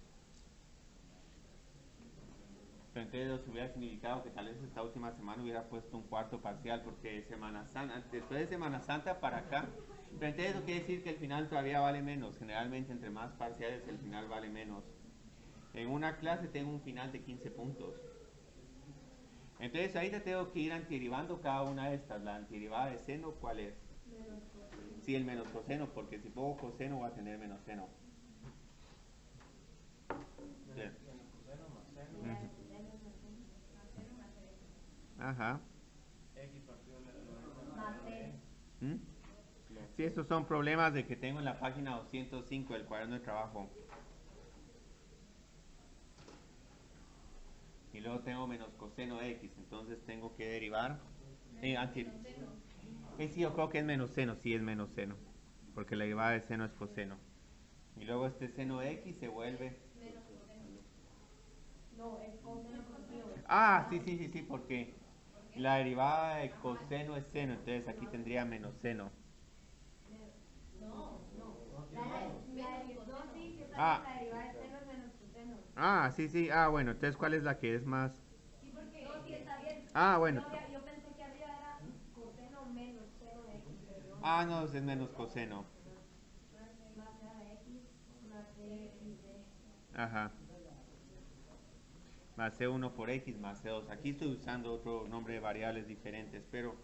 Pero entonces hubiera significado que tal vez esta última semana hubiera puesto un cuarto parcial, porque Semana Santa, después de Semana Santa para acá. Pero entonces eso quiere decir que el final todavía vale menos. Generalmente entre más parciales el final vale menos. En una clase tengo un final de 15 puntos. Entonces ahí te tengo que ir antiderivando cada una de estas. La antiderivada de seno, ¿cuál es? Menos coseno. Sí, el menos coseno, porque si pongo coseno va a tener menos seno. Menos coseno más seno. Ajá. X partido de la Más c. Sí, estos son problemas de que tengo en la página 205 del cuaderno de trabajo. Y luego tengo menos coseno de x, entonces tengo que derivar. Sí, yo creo que es menos seno, sí es menos seno, porque la derivada de seno es coseno. Y luego este seno de x se vuelve... Menos coseno. No, es coseno positivo. Sí, porque la derivada de coseno es seno, entonces aquí tendría menos seno. No. No, sí, que sale Ah. la derivada de seno es menos coseno. Sí, bueno, entonces ¿cuál es la que es más? Sí, porque no, sí está bien. Bueno. Yo pensé que arriba era coseno menos seno de x, pero no. No, es menos coseno. Más seno de x, más cx de... Ajá. Más C1 por X más C2. Aquí estoy usando otro nombre de variables diferentes, pero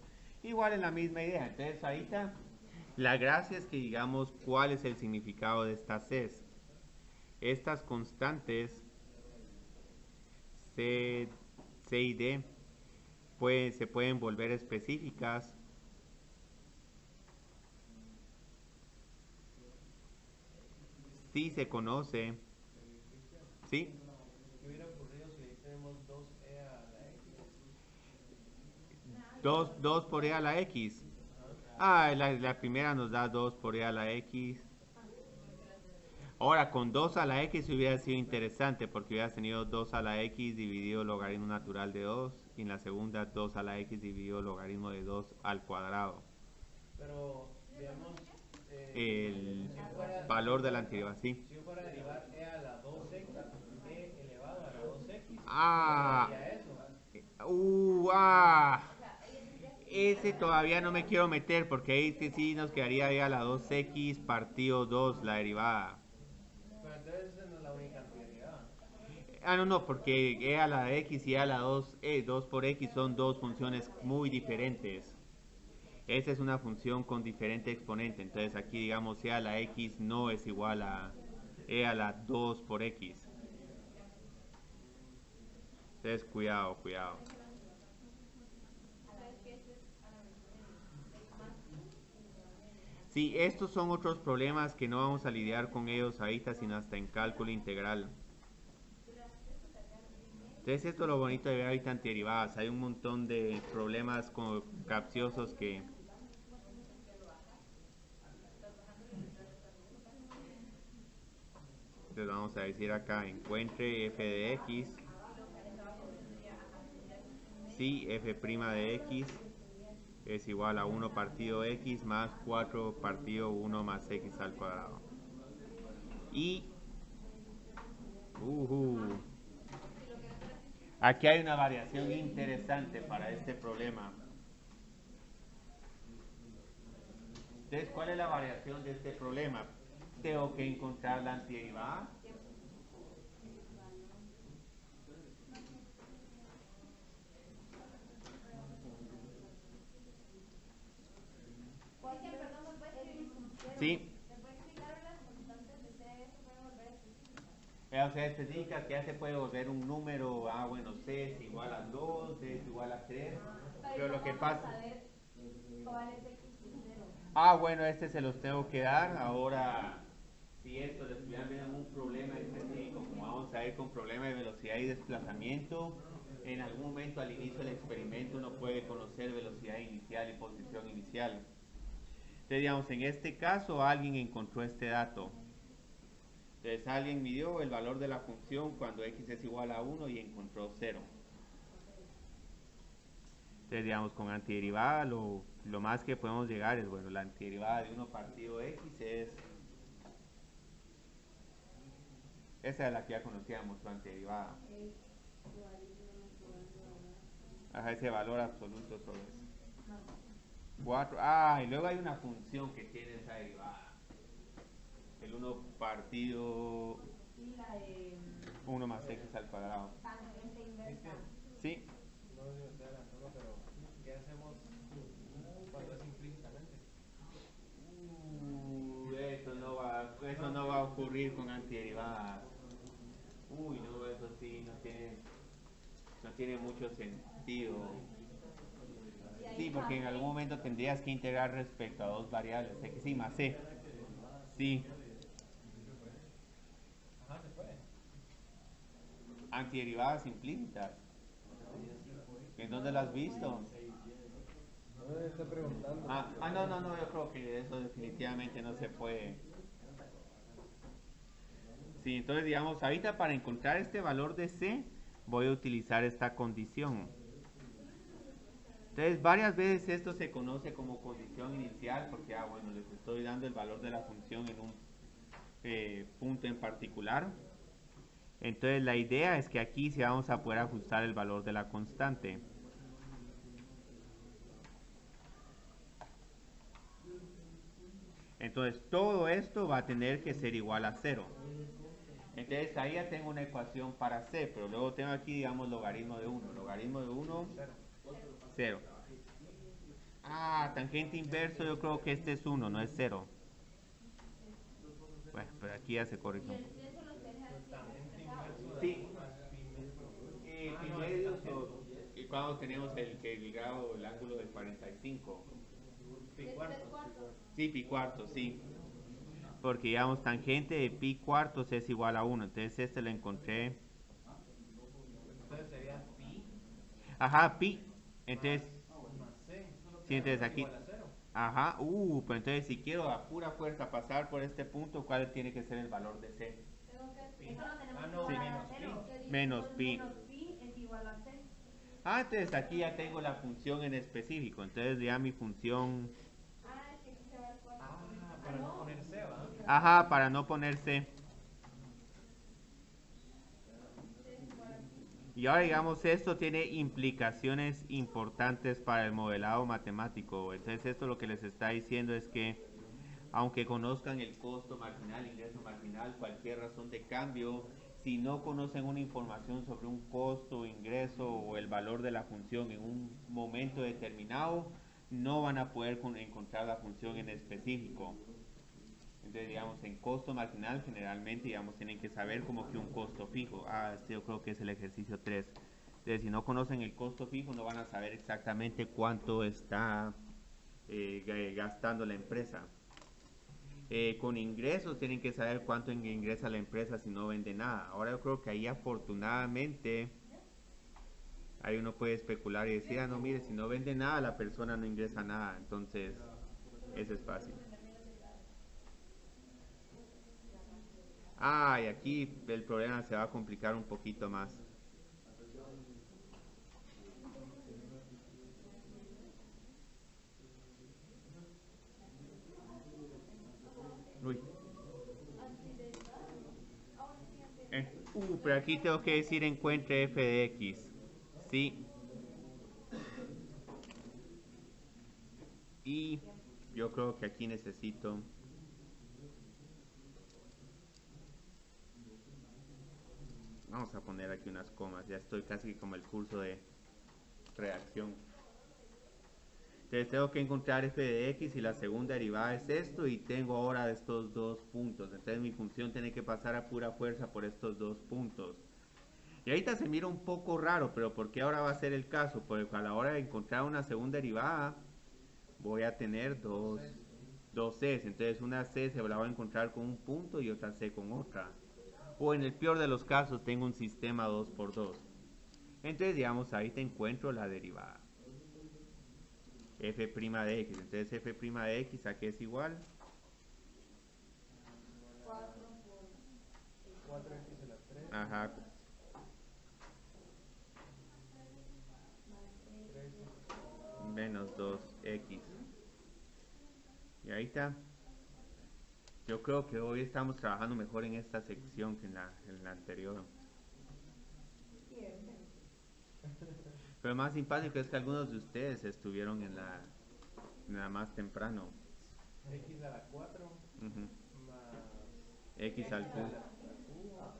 Igual es la misma idea. Entonces ahorita la gracia es que digamos cuál es el significado de estas Cs. Estas constantes C, C y D se pueden volver específicas si se conoce, ¿sí? ¿Qué hubiera ocurrido si ahí tenemos 2e a la x? 2 por e a la x. La primera nos da 2 por e a la x. Ahora, con 2 a la x hubiera sido interesante porque hubieras tenido 2 a la x dividido logaritmo natural de 2 y en la segunda 2 a la x dividido logaritmo de 2 al cuadrado. Pero, digamos, El si fuera, valor de la anterior, sí. si yo fuera a derivar e a la 2x, e elevado a la 2x, Ah, haría eso. Ese todavía no me quiero meter porque ahí sí nos quedaría e a la 2x partido 2 la derivada. Pero entonces esa no es la única derivada. No, porque e a la x y e a la 2 por x son dos funciones muy diferentes. Esa es una función con diferente exponente, entonces aquí digamos e a la x no es igual a e a la 2 por x. Entonces cuidado. Sí, estos son otros problemas que no vamos a lidiar con ellos ahorita, sino hasta en cálculo integral. Entonces esto es lo bonito de ver ahorita antiderivadas. Hay un montón de problemas como capciosos que... Entonces vamos a decir acá, encuentre f de x. Si f' de x es igual a 1 partido x más 4 partido 1 más x al cuadrado. Y... aquí hay una variación interesante para este problema. Entonces, ¿cuál es la variación de este problema? Tengo que encontrar la antiderivada. Sí. O sea, específicas que ya se puede volver un número, bueno, c es igual a 2, d es igual a 3, pero lo que pasa... bueno, este se los tengo que dar, ahora, si esto les estuvieran viendo un problema específico, como vamos a ir con problema de velocidad y desplazamiento, en algún momento al inicio del experimento uno puede conocer velocidad inicial y posición inicial. Entonces, digamos, en este caso alguien encontró este dato. Entonces alguien midió el valor de la función cuando x es igual a 1 y encontró 0. Entonces digamos con antiderivada lo más que podemos llegar es, bueno, la antiderivada de 1 partido x es... esa es la que ya conocíamos, su antiderivada. Ese valor absoluto sobre eso. 4. Y luego hay una función que tiene esa derivada. El 1 partido 1 más x al cuadrado. Sí. No sé si me estoy adelantando, pero ¿qué hacemos cuando es implícitamente? Eso no va a ocurrir con antiderivadas. No, eso sí, no tiene mucho sentido. Sí, porque en algún momento tendrías que integrar respecto a dos variables, x y más c. Sí. Se puede. Antiderivadas implícitas. ¿En dónde las has visto? No me estoy preguntando. No, yo creo que eso definitivamente no se puede. Sí, entonces digamos, ahorita para encontrar este valor de c, voy a utilizar esta condición. Entonces, varias veces esto se conoce como condición inicial, porque, bueno, les estoy dando el valor de la función en un punto en particular. Entonces, la idea es que aquí sí vamos a poder ajustar el valor de la constante. Entonces, todo esto va a tener que ser igual a 0. Entonces, ahí ya tengo una ecuación para c, pero luego tengo aquí, digamos, logaritmo de 1. Logaritmo de 1, 0. Ah, tangente inverso, yo creo que este es 1, no es 0. Bueno, pero aquí ya se corrigió. Y el C solo se deja siempre Tangente expresado. inverso de Sí. 1 es pi medio. Pi No, medios es tangente. y cuando tenemos el grado, el ángulo de 45. Pi Es cuartos. 3/4. Sí, pi cuartos, sí. Porque digamos, tangente de pi cuartos es igual a 1. Entonces este lo encontré. Entonces sería pi Ajá, pi. Entonces, más c. sí, entonces aquí. Igual a 0. Ajá, pero entonces si quiero a pura fuerza pasar por este punto, ¿cuál tiene que ser el valor de c? Tengo que Pi. Eso lo tenemos Ah, no, igual Sí. a menos 0. pi. Menos pi. Menos pi es igual a c. Ah, entonces aquí ya tengo la función en específico. Entonces ya mi función. Ah, es que aquí se va el 4. Ah, para no poner c, ¿va? Ajá, para no poner c. C es igual a pi. Y ahora digamos, esto tiene implicaciones importantes para el modelado matemático. Entonces esto lo que les está diciendo es que aunque conozcan el costo marginal, ingreso marginal, cualquier razón de cambio, si no conocen una información sobre un costo, ingreso o el valor de la función en un momento determinado, no van a poder encontrar la función en específico. Entonces, digamos, en costo marginal generalmente, digamos, tienen que saber como que un costo fijo. Ah, este yo creo que es el ejercicio 3. Entonces, si no conocen el costo fijo, no van a saber exactamente cuánto está gastando la empresa. Con ingresos tienen que saber cuánto ingresa la empresa si no vende nada. Ahora yo creo que ahí afortunadamente ahí uno puede especular y decir, ah, no, mire, si no vende nada, la persona no ingresa nada. Entonces, eso es fácil. Ah, y aquí el problema se va a complicar un poquito más. Uy. Pero aquí tengo que decir encuentre f de x. Sí. Y yo creo que aquí necesito... Vamos a poner aquí unas comas. Ya estoy casi como el curso de redacción. Entonces tengo que encontrar f de x y la segunda derivada es esto y tengo ahora estos dos puntos. Entonces mi función tiene que pasar a pura fuerza por estos dos puntos. Y ahorita se mira un poco raro, pero ¿por qué ahora va a ser el caso? Porque a la hora de encontrar una segunda derivada voy a tener dos Cs. Entonces una C se la va a encontrar con un punto y otra C con otra. O en el peor de los casos tengo un sistema 2×2. Entonces digamos ahí te encuentro la derivada. F' de x. Entonces f' de x a qué es igual. 4x a la 3. Ajá. 3x Menos 2x. Y ahí está. Yo creo que hoy estamos trabajando mejor en esta sección que en la anterior. Pero más simpático es que algunos de ustedes estuvieron en la más temprano. x a la 4 Ujú. más X al a cubo. la cubo.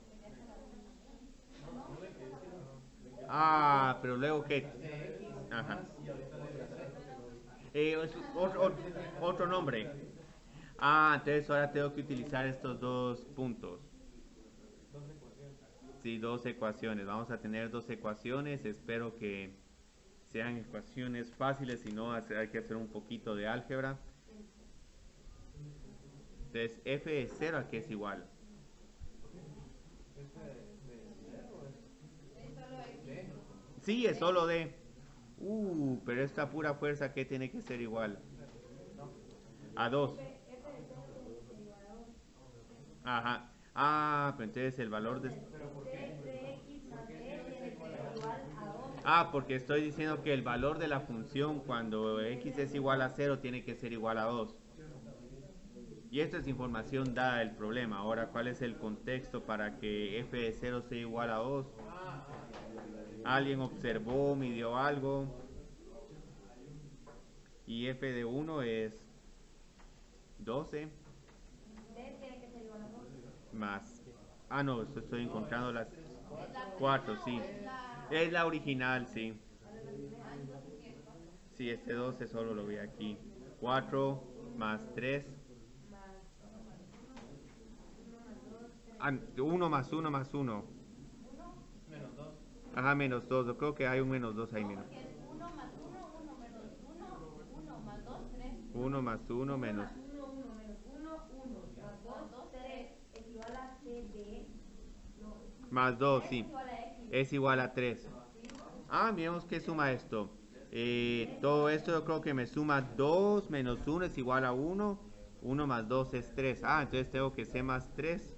No, es que no. Ah, pero luego qué. X Ajá. más y ahorita le voy a hacer. Otro nombre. Ah, entonces ahora tengo que utilizar estos dos puntos. Dos ecuaciones. Sí, dos ecuaciones. Vamos a tener dos ecuaciones. Espero que sean ecuaciones fáciles. Si no, hay que hacer un poquito de álgebra. Entonces, f de 0 a qué es igual. F de 0 Es solo es X. D. Sí, es solo d. Pero esta pura fuerza, ¿qué tiene que ser igual? A 2. F de 0 tiene que ser igual a 2. Ajá. Pero entonces el valor de... ¿Pero por C qué? de x más d tiene que ser igual a 2. Porque estoy diciendo que el valor de la función cuando x es igual a 0 tiene que ser igual a 2. Y esta es información dada del problema. Ahora, ¿cuál es el contexto para que f de 0 sea igual a 2? Alguien observó, midió algo. Y f de 1 es 12 D tiene que ser igual a 2. más... no, estoy encontrando las ¿Es la 4, prima sí. o es la...? Es la original, sí. Ah, entonces sí es 4. Sí, este 12 solo lo vi aquí. 4 más 3. Más 1 más 2, 3. Ah, 1 más 1 más 1. 1. Menos 2. Ajá, menos 2. Yo creo que hay un menos 2 ahí, No, mira. porque es 1 más 1, 1 menos 1, 1 más 2, 3. 1 más 1 1 menos. más 1, 1 menos 1, 1. Más 2, 3. Es igual a CD. No. Más 2, 3 sí. es igual a X. Es igual a 3. Ah, miremos qué suma esto. Todo esto yo creo que me suma 2 menos 1 es igual a 1. 1 más 2 es 3. Ah, entonces tengo que C más 3.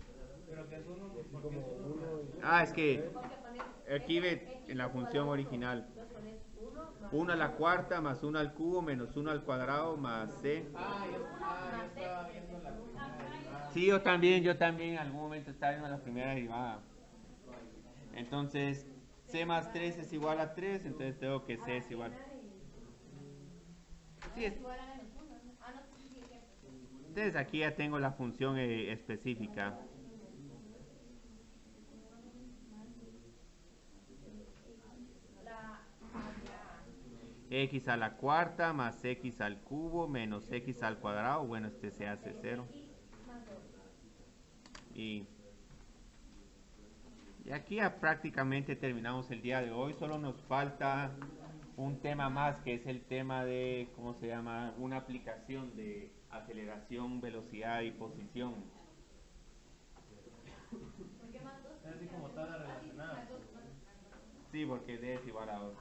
Pero que es 1, porque es 1 más. Ah, es que Porque pones aquí X ve en la igual a función 1. original. Entonces pones 1 más 1 a la cuarta más 1 al cubo menos 1 al cuadrado más C. Yo estaba viendo la primera derivada. Sí, yo también en algún momento estaba viendo la primera derivada. Entonces, C más 3 es igual a 3, entonces tengo que C es igual. Sí, Es igual a menos 1. Ah, no, sí, sí, es cierto. entonces aquí ya tengo la función específica. X a la cuarta más X al cubo menos X al cuadrado. Bueno, este se hace 0. Y aquí ya prácticamente terminamos el día de hoy. Solo nos falta un tema más, que es el tema de, ¿cómo se llama? Una aplicación de aceleración, velocidad y posición. ¿Por qué más 2? Es así como todas relacionadas. Sí, porque D es igual a 2.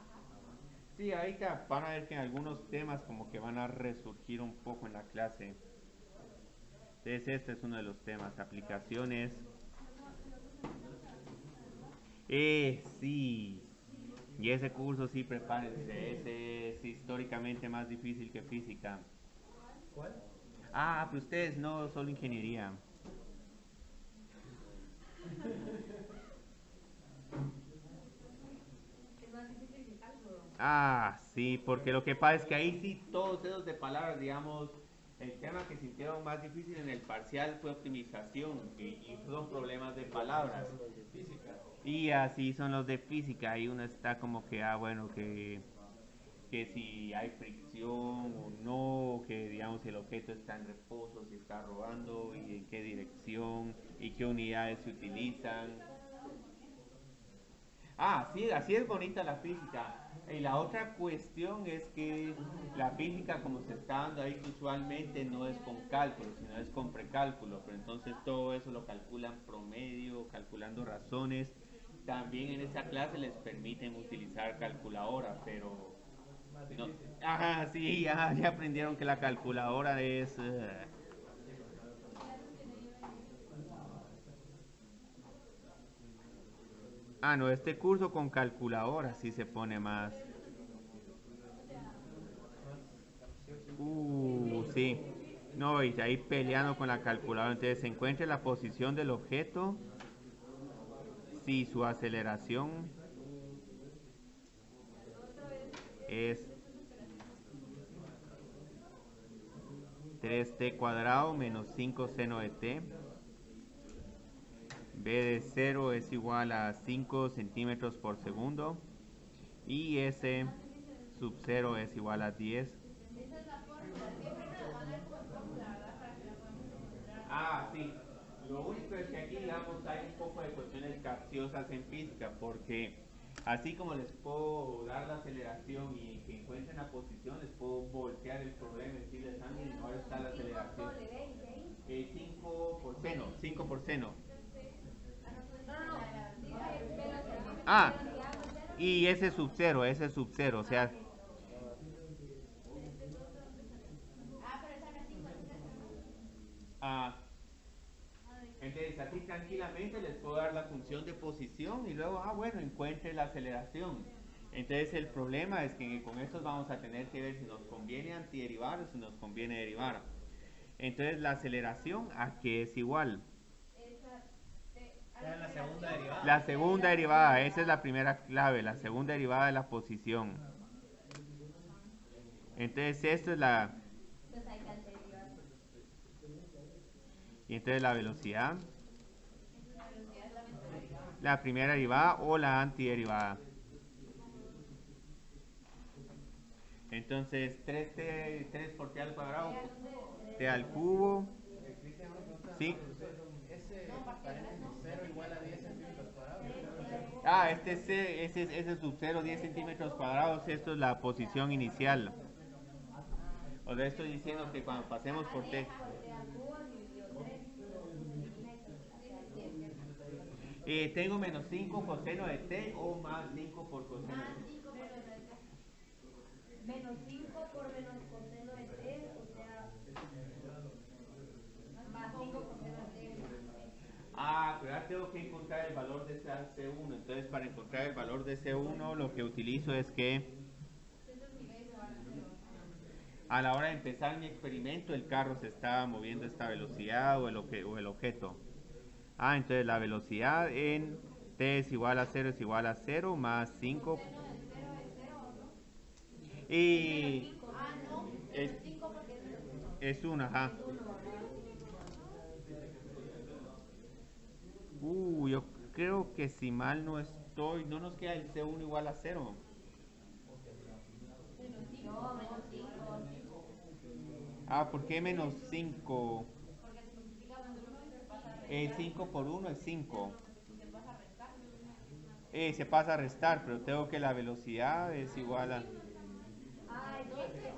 Sí, ahorita van a ver que algunos temas como que van a resurgir un poco en la clase. Entonces este es uno de los temas, aplicaciones. Sí. Y ese curso sí, prepárense, ese es históricamente más difícil que física. ¿Cuál? Ah, pero ustedes no, solo ingeniería. Es más difícil que cálculo. Ah, sí, porque lo que pasa es que ahí sí todos esos de palabras, digamos, el tema que sintieron más difícil en el parcial fue optimización y son problemas de palabras. Física. Y así son los de física, ahí uno está como que, bueno, que si hay fricción o no, que digamos el objeto está en reposo, si está rodando y en qué dirección y qué unidades se utilizan. Ah, sí, así es bonita la física. Y la otra cuestión es que la física, como se está dando ahí usualmente, no es con cálculo, sino es con precálculo. Pero entonces todo eso lo calculan promedio, calculando razones. También en esa clase les permiten utilizar calculadora, pero Más no. difícil. Ajá, sí, ya aprendieron que la calculadora es. Ah, no, este curso con calculadora sí se pone más. Sí. No, y ahí peleando con la calculadora. Entonces se encuentra la posición del objeto. Sí, su aceleración es 3t cuadrado menos 5 seno de t. B de 0 es igual a 5 centímetros por segundo. Y S sub 0 es igual a 10. Esa es la fórmula. Siempre me la van a dar como fórmula, ¿verdad? Para que la podamos encontrar. Ah, sí. Lo único es que aquí, digamos, hay un poco de cuestiones capciosas en física, porque así como les puedo dar la aceleración y que encuentren la posición, les puedo voltear el problema y decirles, ah, miren, ahora está la aceleración. 5 por seno, 5 por seno. Ah, y ese sub 0, o sea, Ah, pero esa no es 5, ah, entonces aquí tranquilamente les puedo dar la función de posición y luego, bueno, encuentre la aceleración. Entonces el problema es que con estos vamos a tener que ver si nos conviene antiderivar o si nos conviene derivar. Entonces la aceleración a qué es igual. Era la segunda derivada. La segunda derivada, esa es la primera clave, la segunda derivada de la posición. Entonces esto es la... Y entonces la velocidad. La primera derivada o la antiderivada. Entonces 3t, 3 por t al cuadrado, t al cubo. Cristian, una pregunta. Sí. Ese paréntesis 0 igual a 10 centímetros cuadrados. Ah, ese sub 0, 10 centímetros cuadrados, esto es la posición inicial. O sea, estoy diciendo que cuando pasemos por t. Tengo menos 5 coseno de t o más 5 por coseno de t. Menos 5 por menos coseno de t, o sea, más 5 coseno de t. Ah, pero ahora tengo que encontrar el valor de C1. Entonces, para encontrar el valor de C1, lo que utilizo es que a la hora de empezar mi experimento, el carro se estaba moviendo a esta velocidad o el objeto. Ah, entonces la velocidad en t es igual a 0 es igual a 0 más 5. Y es 1, ajá. Yo creo que si mal no estoy, no nos queda el C1 igual a 0. No, menos 5. Ah, ¿por qué menos 5? Porque se multiplica por 1 y se pasa a restar. 5 por 1 es 5. Se pasa a restar. Se pasa a restar, pero tengo que la velocidad es igual a... Ah, es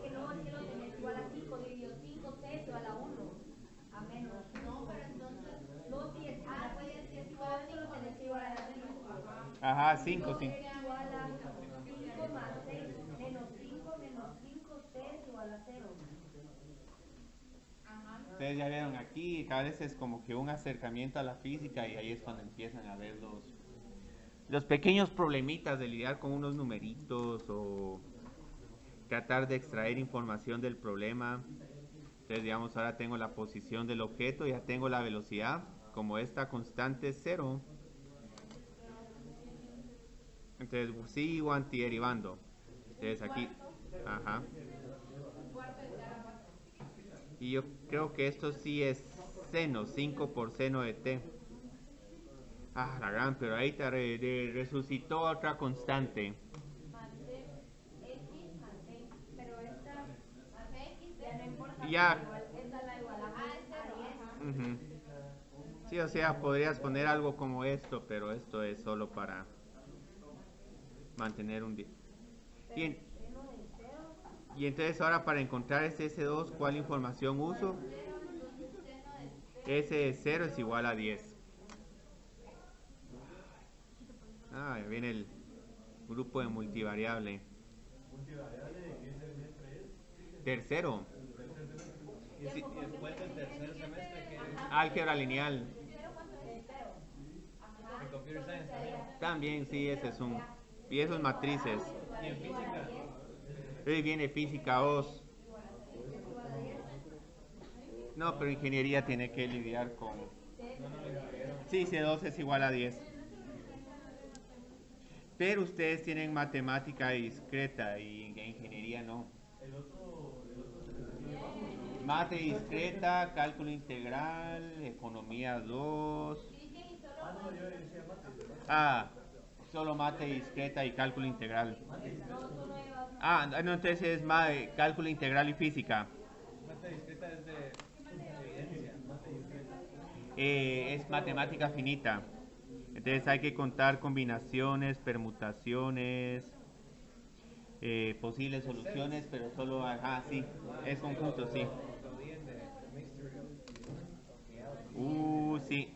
que no, es que lo tenés igual a 5, dividido 5, t igual a 1. A menos. No, pero entonces. No, sí, es, Sí, es igual a 5, lo tenés igual a 5. Ajá, 5, No, 5. es igual a 5 más 6, menos 5 t es igual a 0. Ajá. Ustedes ya vieron aquí, cada vez es como que un acercamiento a la física y ahí es cuando empiezan a ver los pequeños problemitas de lidiar con unos numeritos o tratar de extraer información del problema. Entonces, digamos, ahora tengo la posición del objeto, ya tengo la velocidad, como esta constante es 0. Entonces, sigo antiderivando. Entonces aquí, ajá. Y yo creo que esto sí es seno, 5 por seno de t. Ah, la gran, pero ahí te resucitó otra constante. Más x más t. Pero esta Más X, ya no importa. Ya. Igual, esta la igual a 10. Ujú. Sí, o sea, podrías poner algo como esto, pero esto es solo para mantener un... Y, y entonces ahora para encontrar ese S2, ¿cuál información uso? S0 es igual a 10. Ah, ya viene el grupo de multivariable. ¿Multivariable de qué semestre es? Tercero. Y después del tercer semestre, ¿qué es? Álgebra lineal. En Computer Science también. También, sí, ese es un... Y esos matrices. Y en física. Ahí viene física 2. No, pero ingeniería tiene que lidiar con... Sí, C2 es igual a 10. Pero ustedes tienen matemática discreta y ingeniería no. El otro semestre. Mate discreta, cálculo integral, economía 2. Ah, no, yo decía mate. Ah, solo mate discreta y cálculo integral. Ah, no, entonces es cálculo integral y física. Mate discreta es de evidencia. Mate discreta. Es matemática finita. Entonces hay que contar combinaciones, permutaciones, posibles soluciones, pero solo, ajá, sí, es conjunto, sí. Sí.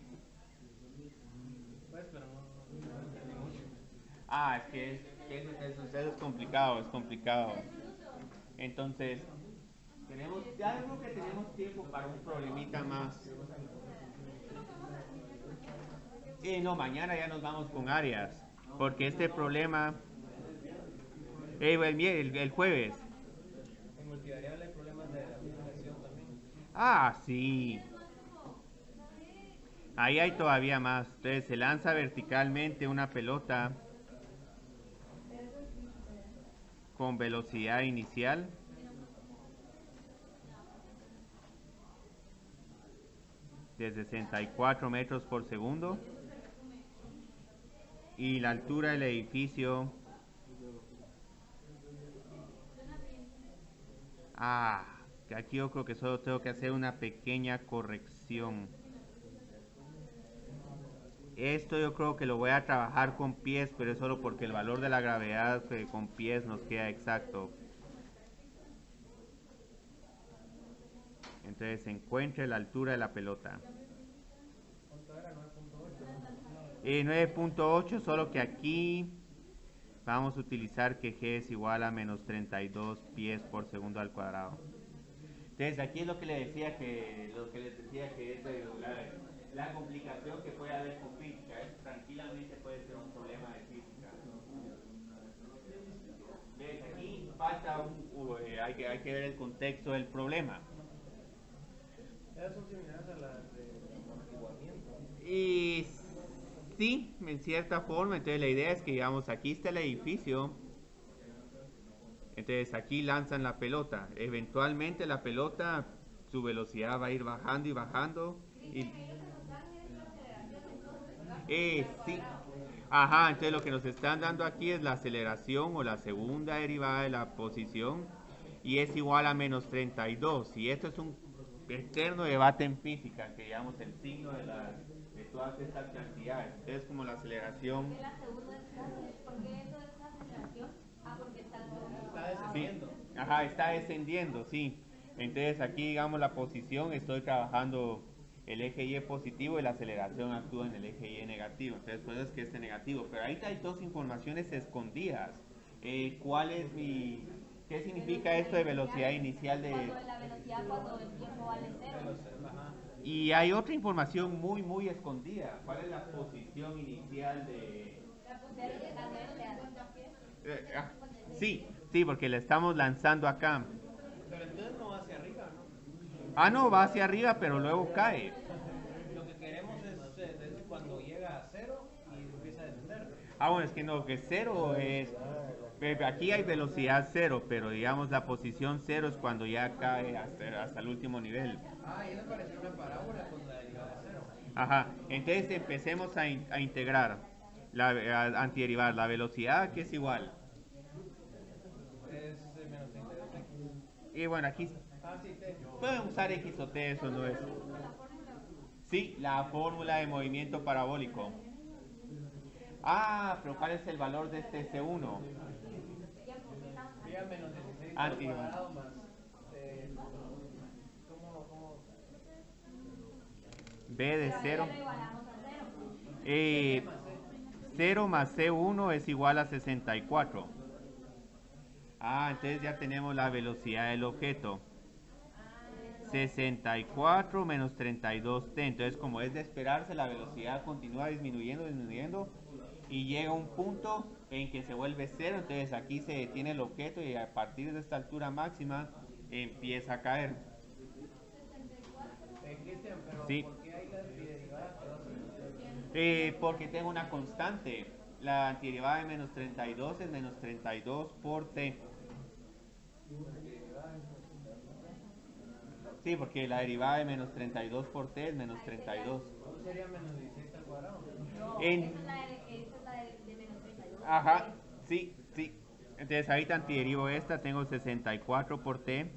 Pues, pero no entendí mucho. Ah, es que eso es complicado, es complicado. Entonces, ya creo que tenemos tiempo para un problemita más. No, mañana ya nos vamos con áreas, porque este problema, el jueves. En multivariable hay problemas de aplicación también. Ah, sí. Ahí hay todavía más. Entonces se lanza verticalmente una pelota con velocidad inicial de 64 metros por segundo y la altura del edificio Que aquí yo creo que solo tengo que hacer una pequeña corrección. Esto yo creo que lo voy a trabajar con pies, pero es solo porque el valor de la gravedad con pies nos queda exacto. Entonces encuentre la altura de la pelota. ¿Cuánto era? 9.8. 9.8, solo que aquí vamos a utilizar que g es igual a menos 32 pies por segundo al cuadrado. Entonces aquí es lo que les decía que es la complicación que puede haber con física. Tranquilamente puede ser un problema de física. ¿Ves? Aquí falta hay que ver el contexto del problema. Esas son similares a las de amortiguamiento. Y sí, en cierta forma. Entonces la idea es que, digamos, aquí está el edificio. Entonces aquí lanzan la pelota. Eventualmente la pelota, su velocidad va a ir bajando y bajando. Y, sí. Ajá, entonces lo que nos están dando aquí es la aceleración o la segunda derivada de la posición y es igual a menos 32. Y esto es un eterno debate en física, que digamos el signo de todas estas cantidades. Entonces como la aceleración... ¿Por qué la segunda es ¿por qué eso es una aceleración? Porque está descendiendo. Sí. Ajá, está descendiendo, sí. Entonces aquí digamos la posición, estoy trabajando el eje Y positivo y la aceleración actúa en el eje Y negativo. Entonces por eso es que este negativo. Pero ahí hay dos informaciones escondidas. ¿Cuál es mi... ¿Qué significa esto de velocidad inicial de...? La velocidad cuando el tiempo vale cero. Y hay otra información muy, muy escondida. ¿Cuál es la posición inicial de...? Sí, sí, porque la estamos lanzando acá. Pero entonces no va hacia arriba, ¿no? No, va hacia arriba, pero luego cae. Lo que queremos es cuando llega a cero y empieza a descender. Bueno, es que no, que cero es... Aquí hay velocidad cero, pero digamos la posición cero es cuando ya cae hasta el último nivel. Y eso parece una parábola con la derivada de cero. Ajá, entonces empecemos a integrar, a antiderivar la velocidad, que es igual. Es menos 32x. Y bueno, aquí Sí, t. pueden usar X o T, eso no es. Sí, la fórmula de movimiento parabólico. Pero ¿cuál es el valor de este S1? Sería menos 16 al Anti. cuadrado más... ¿Cómo? B de 0. C. 0 más C1 es igual a 64. Entonces ya tenemos la velocidad del objeto. 64 menos 32t. Entonces, como es de esperarse, la velocidad continúa disminuyendo y llega a un punto en que se vuelve cero. Entonces aquí se detiene el objeto y a partir de esta altura máxima empieza a caer. Cristian, pero Sí. ¿por qué hay la antiderivada que va a ser? Porque tengo una constante. La antiderivada de menos 32 es menos 32 por t. Sí, porque la derivada de menos 32 por t es menos 32. ¿No sería menos 16 al cuadrado? No, En- esa es la de menos 32. Ajá, sí. Entonces ahorita antiderivo esta, tengo 64 por t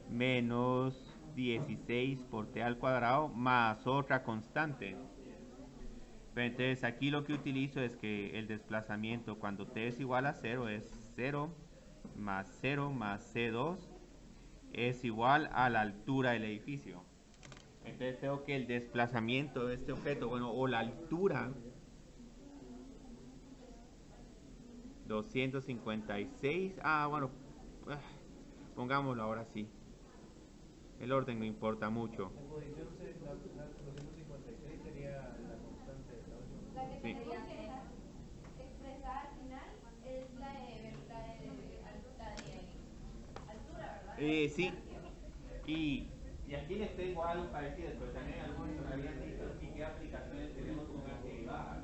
menos 16 por t al cuadrado más otra constante. Pero entonces aquí lo que utilizo es que el desplazamiento cuando t es igual a 0 es 0 más c2 es igual a la altura del edificio. Entonces tengo que el desplazamiento de este objeto, o la altura, 256, pongámoslo ahora sí. El orden no importa mucho. En posición C, la 256 sería la constante de la última. La que Sí. tenemos que expresar al final es la de altura, ¿verdad? Sí. Y aquí les tengo algo parecido, pero también algunos me habían dicho qué aplicaciones tenemos con antiderivadas.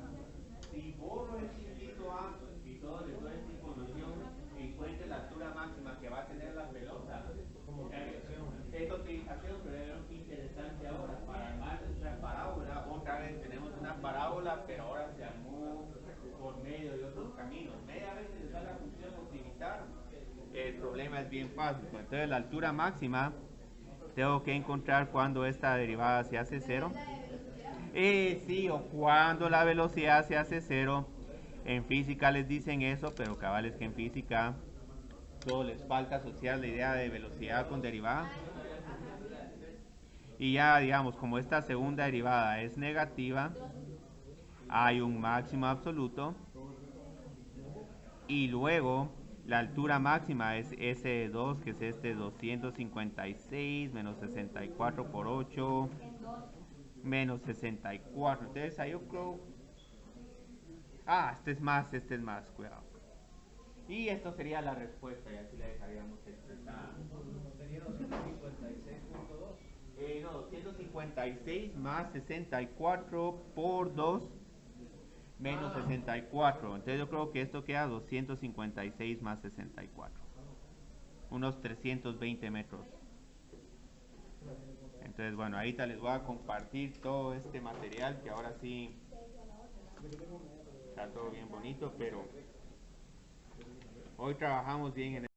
Si borro el circuito A y todo le doy esta información, encuentre la altura máxima que va a tener la pelota. Esta utilización, pero es interesante ahora. Para armar nuestra parábola, otra vez tenemos una parábola, pero ahora se armó por medio de otros caminos. Media vez les da la función optimizar. El problema máxima es bien fácil. Pues entonces la altura máxima tengo que encontrar cuando esta derivada se hace cero. Sí, o cuando la velocidad se hace cero. En física les dicen eso, pero cabal es que en física todo les falta asociar la idea de velocidad con derivada. Y ya digamos, como esta segunda derivada es negativa, hay un máximo absoluto. Y luego la altura máxima es S2, que es este 256 menos 64 por 8 menos 64. Entonces ahí yo creo... este es más, cuidado. Y esto sería la respuesta, y así la dejaríamos expresada. Sería 256.2. No, 256 más 64 por 2 menos 64. Entonces yo creo que esto queda 256 más 64. Unos 320 metros. Entonces, bueno, ahorita les voy a compartir todo este material que ahora sí está todo bien bonito, pero hoy trabajamos bien en